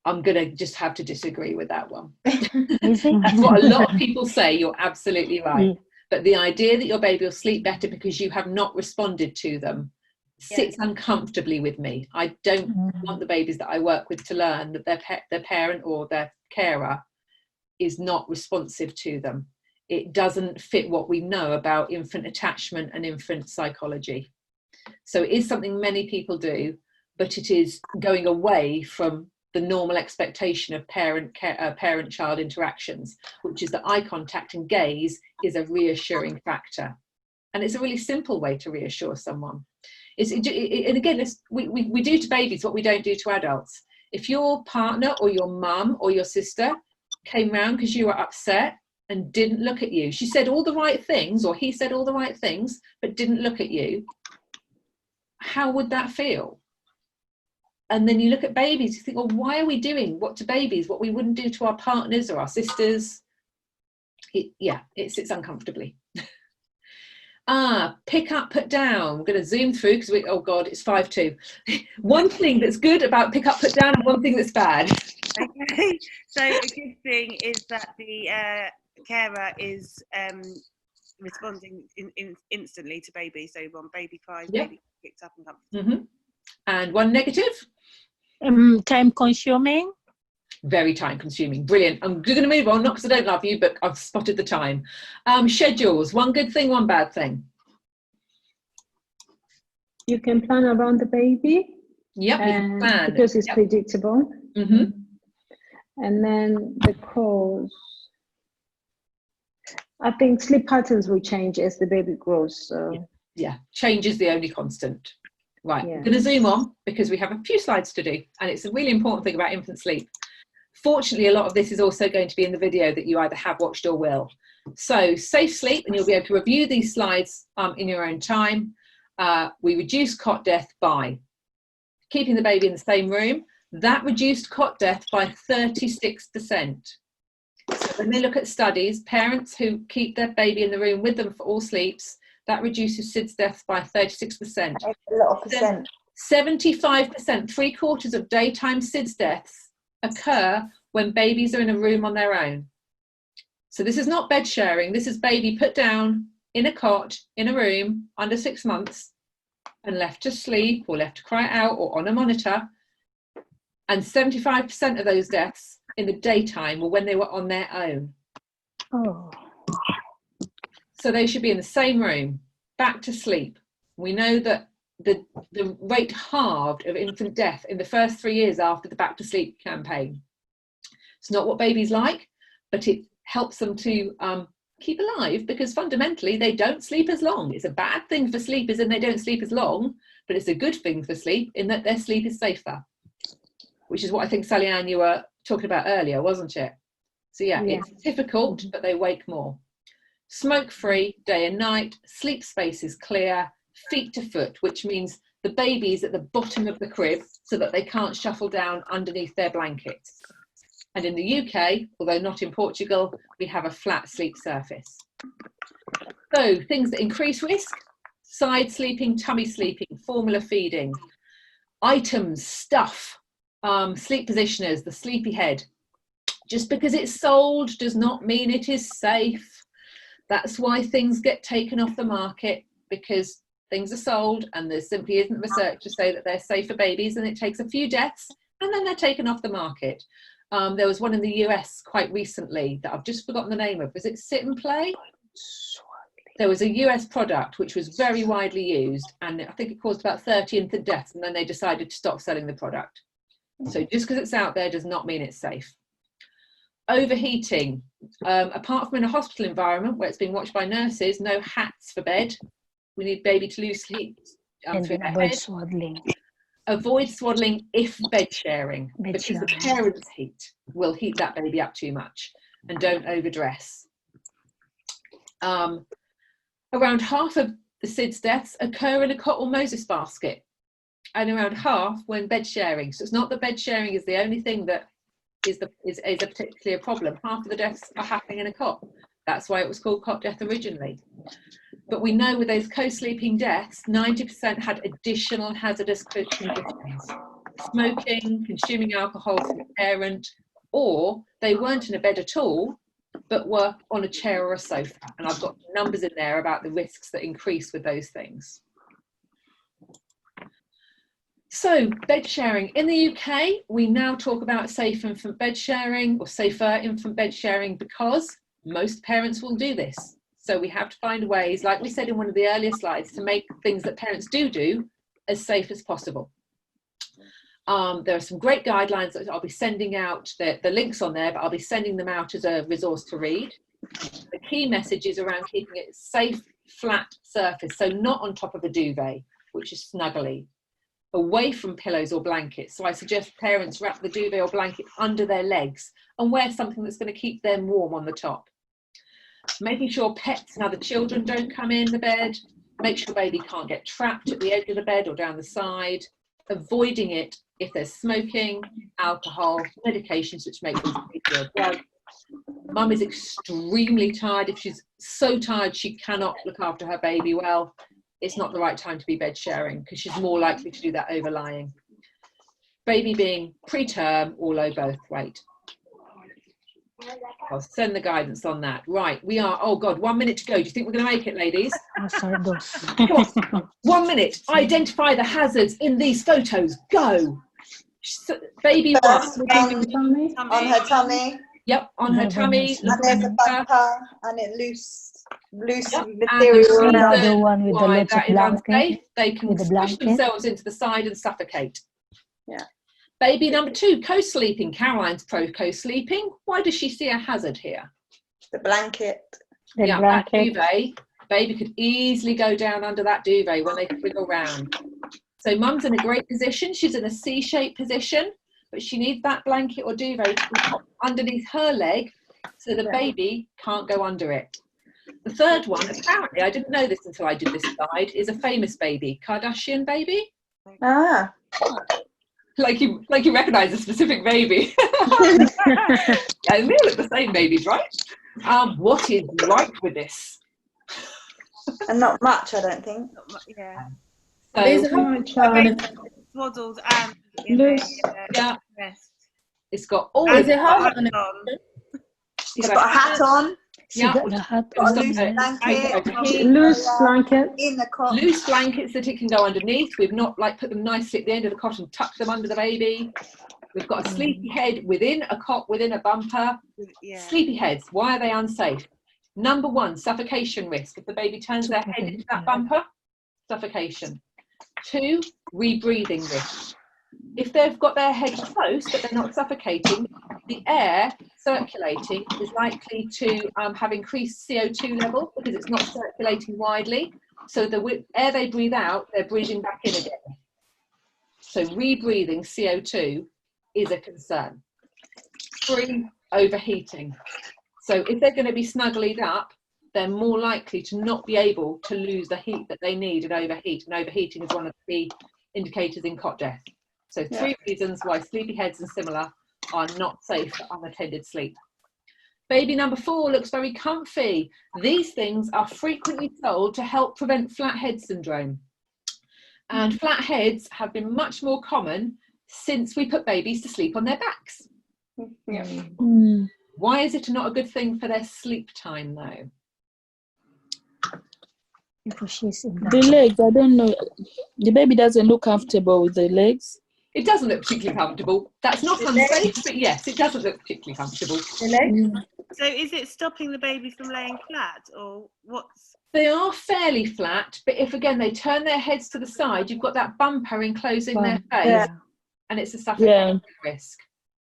gonna just have to disagree with that one. That's what a lot of people say. You're absolutely right. But the idea that your baby will sleep better because you have not responded to them sits uncomfortably with me. I don't want the babies that I work with to learn that their parent or their carer is not responsive to them. It doesn't fit what we know about infant attachment and infant psychology. So it is something many people do, but it is going away from the normal expectation of parent-child interactions, which is that eye contact and gaze is a reassuring factor. And it's a really simple way to reassure someone. And again, we do to babies what we don't do to adults. If your partner or your mum or your sister came round because you were upset and didn't look at you, she said all the right things, or he said all the right things, but didn't look at you, how would that feel? And then you look at babies, you think, well, why are we doing to babies what we wouldn't do to our partners or our sisters? It sits uncomfortably. Pick up, put down. We're going to zoom through because oh God, it's 5:2. One thing that's good about pick up, put down, and one thing that's bad. Okay, so a good thing is that the carer is responding instantly to baby. So on baby cries, baby picks up and comes. And one negative? Time consuming. Very time consuming. Brilliant. I'm going to move on, not because I don't love you, but I've spotted the time. Schedules. One good thing, one bad thing. You can plan around the baby. Yep, you can plan. Because it's predictable. And then the cause. I think sleep patterns will change as the baby grows. So yeah, change is the only constant. Right, I'm going to zoom on because we have a few slides to do, and it's a really important thing about infant sleep. Fortunately, a lot of this is also going to be in the video that you either have watched or will. So safe sleep, and you'll be able to review these slides in your own time. We reduce cot death by keeping the baby in the same room. That reduced cot death by 36%. So when they look at studies, parents who keep their baby in the room with them for all sleeps, that reduces SIDS deaths by 36%. A lot of percent. 75%, 3/4 of daytime SIDS deaths occur when babies are in a room on their own. So this is not bed sharing. This is baby put down in a cot in a room under 6 months and left to sleep or left to cry out or on a monitor. And 75% of those deaths in the daytime were when they were on their own. So they should be in the same room, back to sleep. We know that the rate halved of infant death in the first 3 years after the Back to Sleep campaign. It's not what babies like, but it helps them to keep alive because fundamentally they don't sleep as long. It's a bad thing for sleepers in they don't sleep as long, but it's a good thing for sleep in that their sleep is safer, which is what I think, Sally-Ann, you were talking about earlier, wasn't it? So yeah, it's difficult, but they wake more. Smoke-free, day and night, sleep space is clear, feet to foot, which means the baby's at the bottom of the crib so that they can't shuffle down underneath their blankets. And in the UK, although not in Portugal, we have a flat sleep surface. So things that increase risk: side sleeping, tummy sleeping, formula feeding, items, stuff, sleep positioners, the sleepy head. Just because it's sold does not mean it is safe. That's why things get taken off the market, because things are sold and there simply isn't research to say that they're safe for babies, and it takes a few deaths and then they're taken off the market. There was one in the US quite recently that I've just forgotten the name of. Was it Sit and Play? There was a US product which was very widely used, and I think it caused about 30 infant deaths, and then they decided to stop selling the product. So just because it's out there does not mean it's safe. Overheating. Apart from in a hospital environment where it's being watched by nurses, no hats for bed. We need baby to lose sleep and through then their avoid head. swaddling. Avoid swaddling if bed sharing, because the parents' heat will heat that baby up too much, and don't overdress. Around half of the SIDS deaths occur in a cot or Moses basket, and around half when bed sharing. So it's not that bed sharing is the only thing that is a particular problem. Half of the deaths are happening in a cot. That's why it was called cot death originally. But we know with those co-sleeping deaths, 90% had additional hazardous conditions. Smoking, consuming alcohol from the parent, or they weren't in a bed at all, but were on a chair or a sofa. And I've got numbers in there about the risks that increase with those things. So bed sharing. In the UK, we now talk about safe infant bed sharing or safer infant bed sharing because most parents will do this. So we have to find ways, like we said in one of the earlier slides, to make things that parents do as safe as possible. There are some great guidelines that I'll be sending out, the links on there, but I'll be sending them out as a resource to read. The key message is around keeping it safe, flat surface, so not on top of a duvet, which is snuggly, away from pillows or blankets. So I suggest parents wrap the duvet or blanket under their legs and wear something that's going to keep them warm on the top. Making sure pets and other children don't come in the bed. Make sure baby can't get trapped at the edge of the bed or down the side. Avoiding it if there's smoking, alcohol, medications which make them sleepy or drugs. Mum is extremely tired. If she's so tired she cannot look after her baby well, it's not the right time to be bed sharing because she's more likely to do that overlying. Baby being preterm or low birth weight. I'll send the guidance on that. Right, we are, oh God, 1 minute to go. Do you think we're going to make it, ladies? Come on, 1 minute. Identify the hazards in these photos. Go. Baby on her tummy. Yep, on her tummy. And there's a bumper and it loose material. Another one with the lots of blanket. They can push themselves into the side and suffocate. Yeah. Baby number 2, co-sleeping. Caroline's pro co-sleeping. Why does she see a hazard here? The blanket. That duvet. Baby could easily go down under that duvet when they wiggle round. So mum's in a great position. She's in a C-shaped position, but she needs that blanket or duvet to be underneath her leg so the baby can't go under it. The third one, apparently, I didn't know this until I did this slide, is a famous baby, Kardashian baby. Ah. Like you recognise a specific baby. And they all look the same babies, right? What is right with this? And not much, I don't think. Yeah. So, swaddled and yeah. It's got all. It's got a hat on. Yeah, loose blanket. In the cot. Loose blankets that it can go underneath. We've not put them nicely at the end of the cot and tucked them under the baby. We've got a sleepy head within a cot, within a bumper. Yeah. Sleepy heads, why are they unsafe? Number 1, suffocation risk. If the baby turns their head into that bumper, suffocation. 2, rebreathing risk. If they've got their head close but they're not suffocating, the air circulating is likely to have increased CO2 level because it's not circulating widely. So the air they breathe out, they're breathing back in again. So rebreathing CO2 is a concern. 3, overheating. So if they're going to be snuggled up, they're more likely to not be able to lose the heat that they need and overheat. And overheating is one of the indicators in cot death. So 3 reasons why sleepy heads and similar are not safe for unattended sleep. Baby number 4 looks very comfy. These things are frequently sold to help prevent flat head syndrome. And flat heads have been much more common since we put babies to sleep on their backs. Yeah. Why is it not a good thing for their sleep time though? The legs, I don't know. The baby doesn't look comfortable with the legs. It doesn't look particularly comfortable. That's not unsafe, but yes, it doesn't look particularly comfortable. So is it stopping the baby from laying flat or what's? They are fairly flat, but if again they turn their heads to the side, you've got that bumper enclosing their face and it's a suffocation risk.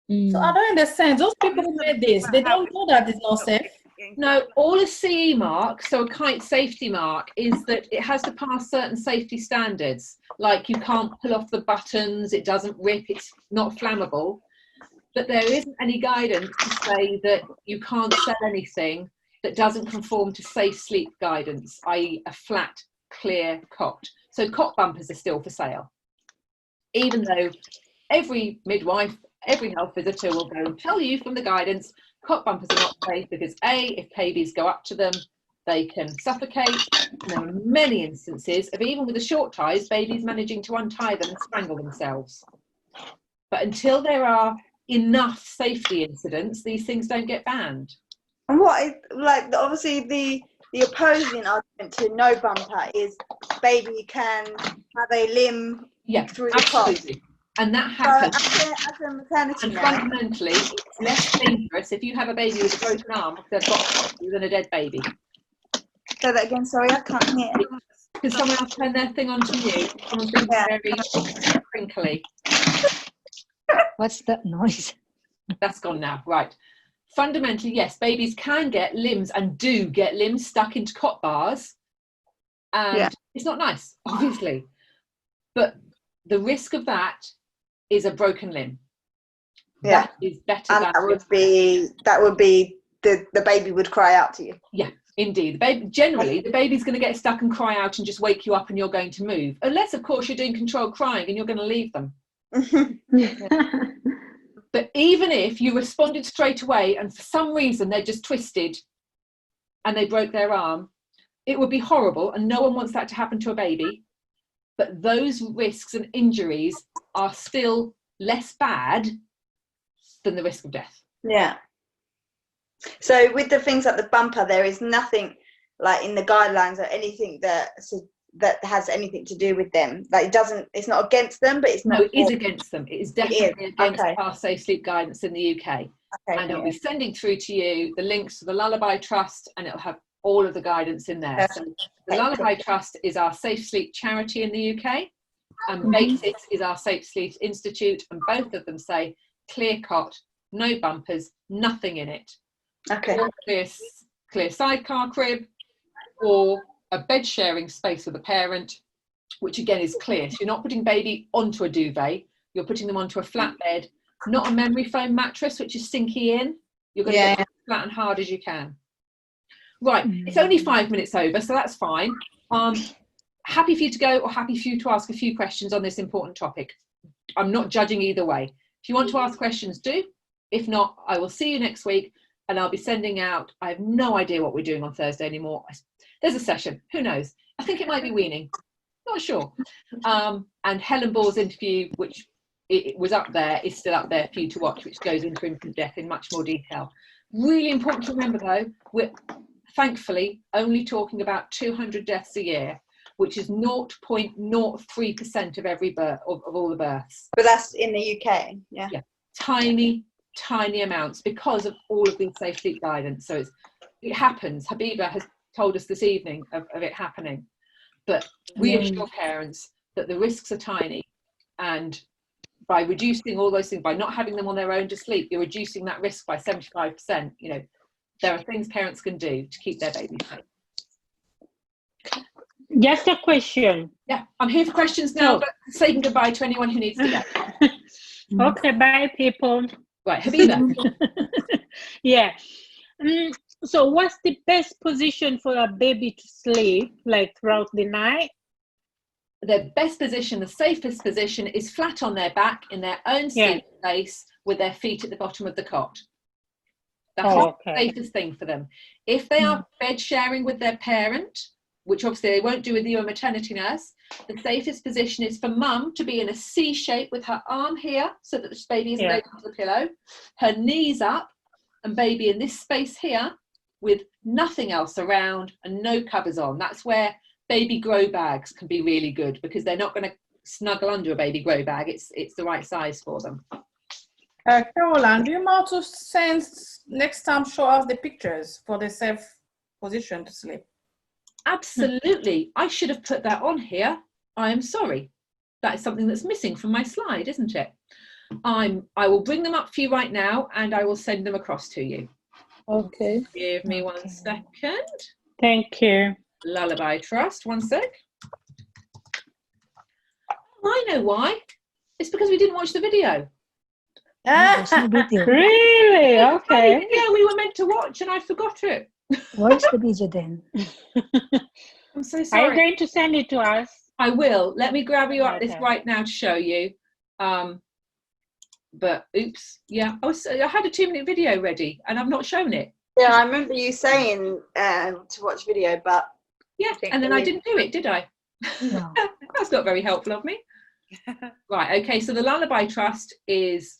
So I don't understand. Those people who made this, they don't know that it's not safe. anything? No, all a CE mark, so a kite safety mark, is that it has to pass certain safety standards. Like you can't pull off the buttons, it doesn't rip, it's not flammable. But there isn't any guidance to say that you can't sell anything that doesn't conform to safe sleep guidance, i.e. a flat, clear cot. So cot bumpers are still for sale. Even though every midwife, every health visitor will go and tell you from the guidance, cot bumpers are not safe because A, if babies go up to them, they can suffocate. And there are many instances of, even with the short ties, babies managing to untie them and strangle themselves. But until there are enough safety incidents, these things don't get banned. And what is, like, obviously the opposing argument to no bumper is baby can have a limb through the cot. And that happens. So as a maternity and fundamentally, it's less dangerous if you have a baby with a broken arm because they've got than a dead baby. Say that again, sorry, I can't hear. Because someone else turned their thing on to mute. Someone's been very crinkly. What's that noise? That's gone now, right. Fundamentally, yes, babies can get limbs and do get limbs stuck into cot bars. And it's not nice, obviously. But the risk of that is a broken limb. Yeah. That is better and than that would be the baby would cry out to you. Yeah, indeed. The baby, generally, the baby's going to get stuck and cry out and just wake you up and you're going to move. Unless, of course, you're doing controlled crying and you're going to leave them. But even if you responded straight away and for some reason they're just twisted and they broke their arm, it would be horrible and no one wants that to happen to a baby. But those risks and injuries are still less bad than the risk of death. Yeah. So with the things like the bumper, there is nothing like in the guidelines or anything that has anything to do with them. Like it's not against them, but it's not. No, it is against them. It is definitely against our safe sleep guidance in the UK. Okay, and I'll be sending through to you the links to the Lullaby Trust, and it'll have all of the guidance in there. So the Lullaby Trust is our safe sleep charity in the UK, and BASIS is our Safe Sleep Institute, and both of them say clear cot, no bumpers, nothing in it. Okay. Or clear sidecar crib, or a bed sharing space with a parent, which again is clear. So you're not putting baby onto a duvet, you're putting them onto a flat bed, not a memory foam mattress, which is sinky in. You're going to get as flat and hard as you can. Right, it's only 5 minutes over, so that's fine. Happy for you to go or happy for you to ask a few questions on this important topic. I'm not judging either way. If you want to ask questions, do. If not, I will see you next week and I'll be sending out, I have no idea what we're doing on Thursday anymore. There's a session, who knows? I think it might be weaning, not sure. And Helen Ball's interview, which it was up there, is still up there for you to watch, which goes into infant death in much more detail. Really important to remember though, we're thankfully only talking about 200 deaths a year, which is 0.03% of every birth, of all the births. But that's in the UK, yeah. Tiny amounts because of all of these safe sleep guidance. So it happens. Habiba has told us this evening of it happening, but reassure parents that the risks are tiny, and by reducing all those things, by not having them on their own to sleep, you're reducing that risk by 75%. You know, there are things parents can do to keep their baby safe. Just a question. Yeah, I'm here for questions now, but saying goodbye to anyone who needs to go. Okay, bye people. Right, Habiba. Yeah. So what's the best position for a baby to sleep, like throughout the night? The best position, the safest position, is flat on their back in their own sleep space with their feet at the bottom of the cot. That's the safest thing for them. If they are bed sharing with their parent, which obviously they won't do with you, a maternity nurse, the safest position is for mum to be in a C shape with her arm here so that the baby isn't laid onto the pillow, her knees up, and baby in this space here with nothing else around and no covers on. That's where baby grow bags can be really good, because they're not going to snuggle under a baby grow bag. It's the right size for them. Caroline, do you want to send next time, show us the pictures for the safe position to sleep? Absolutely. I should have put that on here. I am sorry. That is something that's missing from my slide, isn't it? I will bring them up for you right now and I will send them across to you. Okay. Give me 1 second. Thank you. Lullaby Trust, 1 sec. Oh, I know why. It's because we didn't watch the video. Really? Okay. Yeah, we were meant to watch and I forgot it. Where's the video then? I'm so Are sorry. you going to send it to us? I will. Let me grab you up this Okay. right now to show you. But oops, yeah, I had a 2-minute video ready and I've not shown it. Yeah, I remember you saying to watch video, but yeah, and then I didn't do it, did I? No. That's not very helpful of me. Right, okay, so the Lullaby Trust is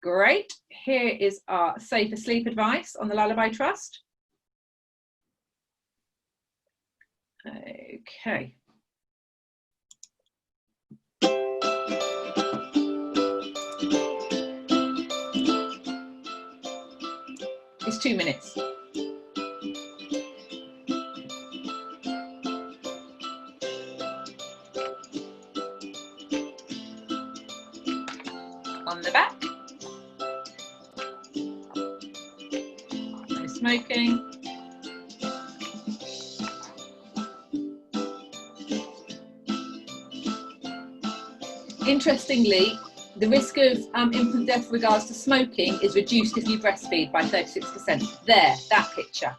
great. Here is our safer sleep advice on the Lullaby Trust. Okay. It's 2 minutes. On the back. No smoking. Interestingly, the risk of infant death with regards to smoking is reduced if you breastfeed by 36%. There, that picture.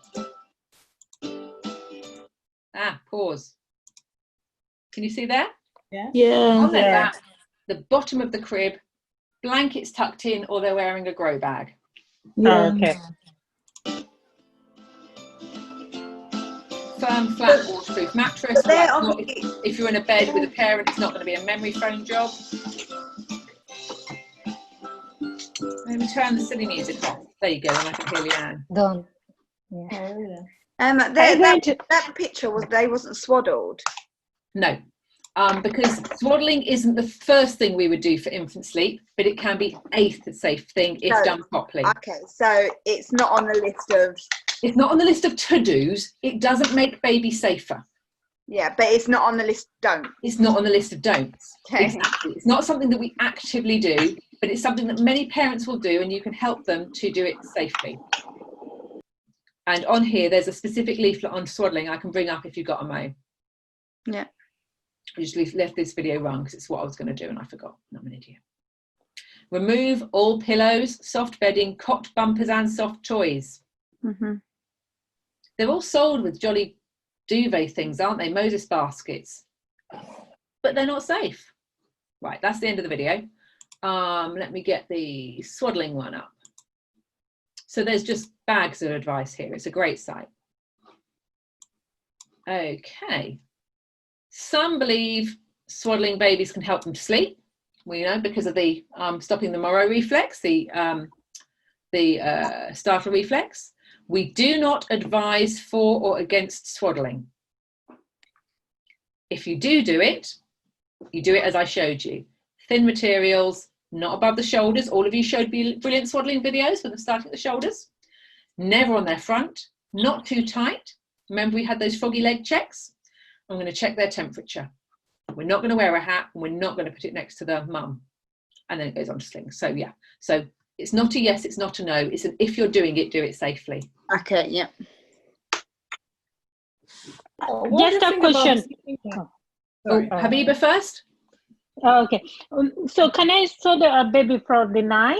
Pause. Can you see there? Yeah. Yeah. On their back, the bottom of the crib, blankets tucked in, or they're wearing a grow bag. Yeah. Okay. Firm, flat, waterproof mattress. Right, if you're in a bed with a parent, it's not going to be a memory foam job. Let me turn the silly music off. There you go, and I can hear Leanne. Done. that picture wasn't swaddled. No, because swaddling isn't the first thing we would do for infant sleep, but it can be a safe thing if done properly. Okay, so it's not on the list of... It's not on the list of to-dos. It doesn't make baby safer. Yeah, but it's not on the list of don't. It's not on the list of don'ts. Okay. Exactly. It's not something that we actively do, but it's something that many parents will do, and you can help them to do it safely. And on here, there's a specific leaflet on swaddling I can bring up if you've got a mo. Yeah. I just left this video wrong because it's what I was going to do and I forgot. I'm an idiot. Remove all pillows, soft bedding, cot bumpers and soft toys. Mm-hmm. They're all sold with jolly duvet things, aren't they? Moses baskets. But they're not safe. Right, that's the end of the video. Let me get the swaddling one up. So there's just bags of advice here. It's a great site. Okay. Some believe swaddling babies can help them to sleep. We know because of the stopping the Moro reflex, the startle reflex. We do not advise for or against swaddling. If you do it, you do it as I showed you. Thin materials, not above the shoulders. All of you showed brilliant swaddling videos with them starting at the shoulders. Never on their front, not too tight. Remember we had those froggy leg checks? I'm going to check their temperature. We're not going to wear a hat and we're not going to put it next to the mum. And then it goes on to sling. So yeah, so it's not a yes, it's not a no. It's an if you're doing it, do it safely. Okay, yeah. Just a question. Habiba first. Okay. So can I swaddle a baby for the night?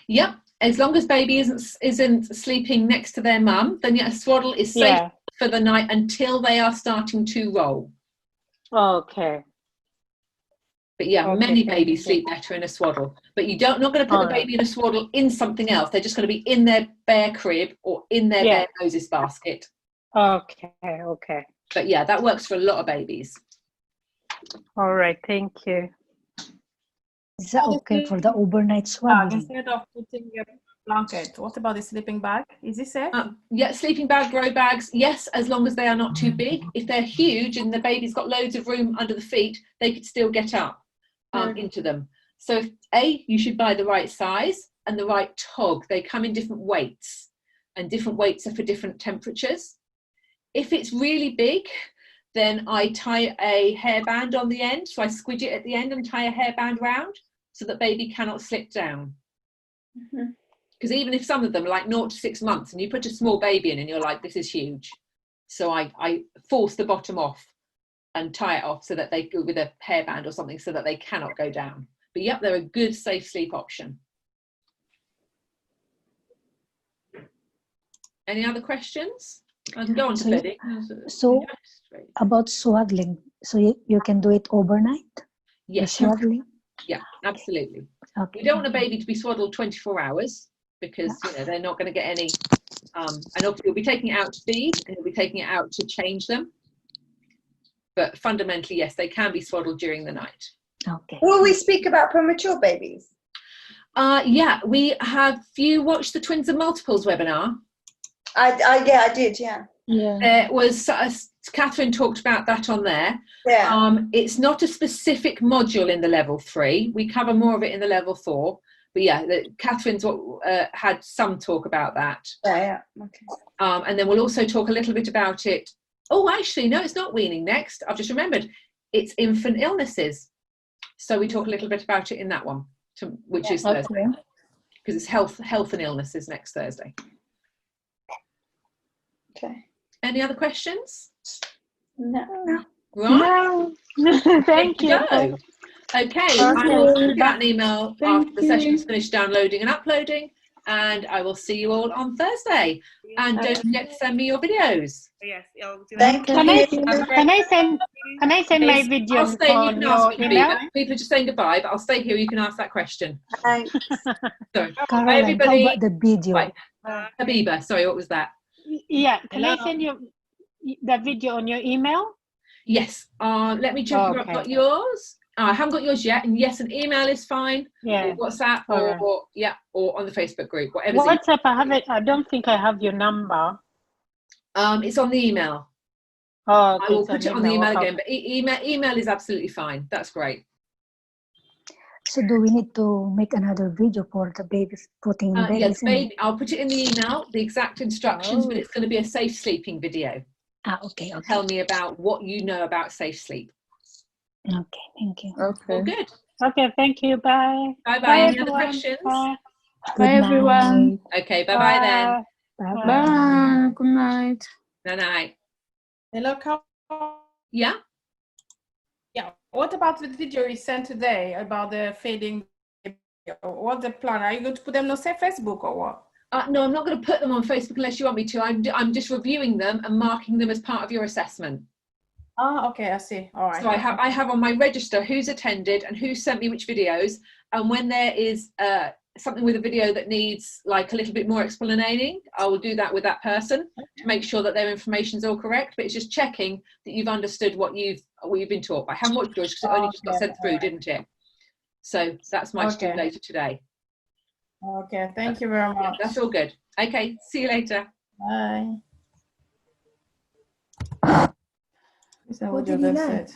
Yep. As long as baby isn't sleeping next to their mum, then yeah, a swaddle is safe for the night until they are starting to roll. Okay. But yeah, many babies sleep better in a swaddle. But you're not going to put the baby in a swaddle in something else. They're just going to be in their bare crib or in their bare Moses basket. Okay, okay. But yeah, that works for a lot of babies. All right, thank you. Is that okay for the overnight swaddling? Instead of putting your blanket, what about the sleeping bag? Is this it? Yeah, sleeping bag, grow bags, yes, as long as they are not too big. If they're huge and the baby's got loads of room under the feet, they could still get up into them. So you should buy the right size and the right tog. They come in different weights, and different weights are for different temperatures. If it's really big, then I tie a hairband on the end. So I squidge it at the end and tie a hairband round so that baby cannot slip down. because even if some of them are like 0 to 6 months and you put a small baby in and you're like, this is huge. So I force the bottom off and tie it off so that they go with a hairband or something so that they cannot go down. But yep, they're a good safe sleep option. Any other questions? I can go on to bedding. So about swaddling, so you can do it overnight? Yes. Swaddling? Yeah, absolutely. Okay. You don't want a baby to be swaddled 24 hours because they're not going to get any, and obviously you'll be taking it out to feed and you'll be taking it out to change them. But fundamentally, yes, they can be swaddled during the night. Okay. Will we speak about premature babies? Yeah, we have. You watched the Twins and Multiples webinar? I did. Yeah. It was Catherine talked about that on there. Yeah. It's not a specific module in the level 3. We cover more of it in the level 4. But yeah, Catherine's had some talk about that. Yeah. Okay. And then we'll also talk a little bit about it. Oh, actually, no, it's not weaning next. I've just remembered. It's infant illnesses. So we talk a little bit about it in that one, which is Thursday. Because it's health and illnesses next Thursday. Okay. Any other questions? No. Right. No. Thank you. Go. Okay. I will send you out an email after the session's finished downloading and uploading, and I will see you all on Thursday. And don't forget to send me your videos. Yes, I'll do that. Can I send my video I'll stay. You can ask me, email? People are just saying goodbye, but I'll stay here. You can ask that question. Thanks. Sorry. Caroline, Everybody. how about the video? Right. Habiba, sorry, what was that? Yeah, can I send you the video on your email? Yes. Let me check if I've got yours. I haven't got yours yet, and yes, an email is fine. Yeah. Or WhatsApp, or on the Facebook group, whatever. WhatsApp, I have it. I don't think I have your number. It's on the email. Oh, okay, I will put it on the email again, but email is absolutely fine. That's great. So do we need to make another video for the babies putting babies yes, in? baby, I'll put it in the email, the exact instructions, but it's going to be a safe sleeping video. Okay. Tell me about what you know about safe sleep. Okay, thank you. Okay. Well, good. Okay, thank you. Bye. Bye-bye. Any other questions? Bye. Bye, everyone. Okay, bye-bye then. Bye. Bye. Good night. Night-night. Hello, Carol. Yeah? Yeah. What about the video you sent today about the feeding? What's the plan? Are you going to put them on, say, Facebook or what? No, I'm not going to put them on Facebook unless you want me to. I'm just reviewing them and marking them as part of your assessment. Oh, okay, I see. All right. So I have on my register who's attended and who sent me which videos, and when there is something with a video that needs like a little bit more explaining, I will do that with that person to make sure that their information is all correct. But it's just checking that you've understood what you've been taught. I haven't watched yours because it only just got sent through, didn't it? So that's my to do later today. Okay, thank you very much. That's all good. Okay, see you later. Bye. What did you learn?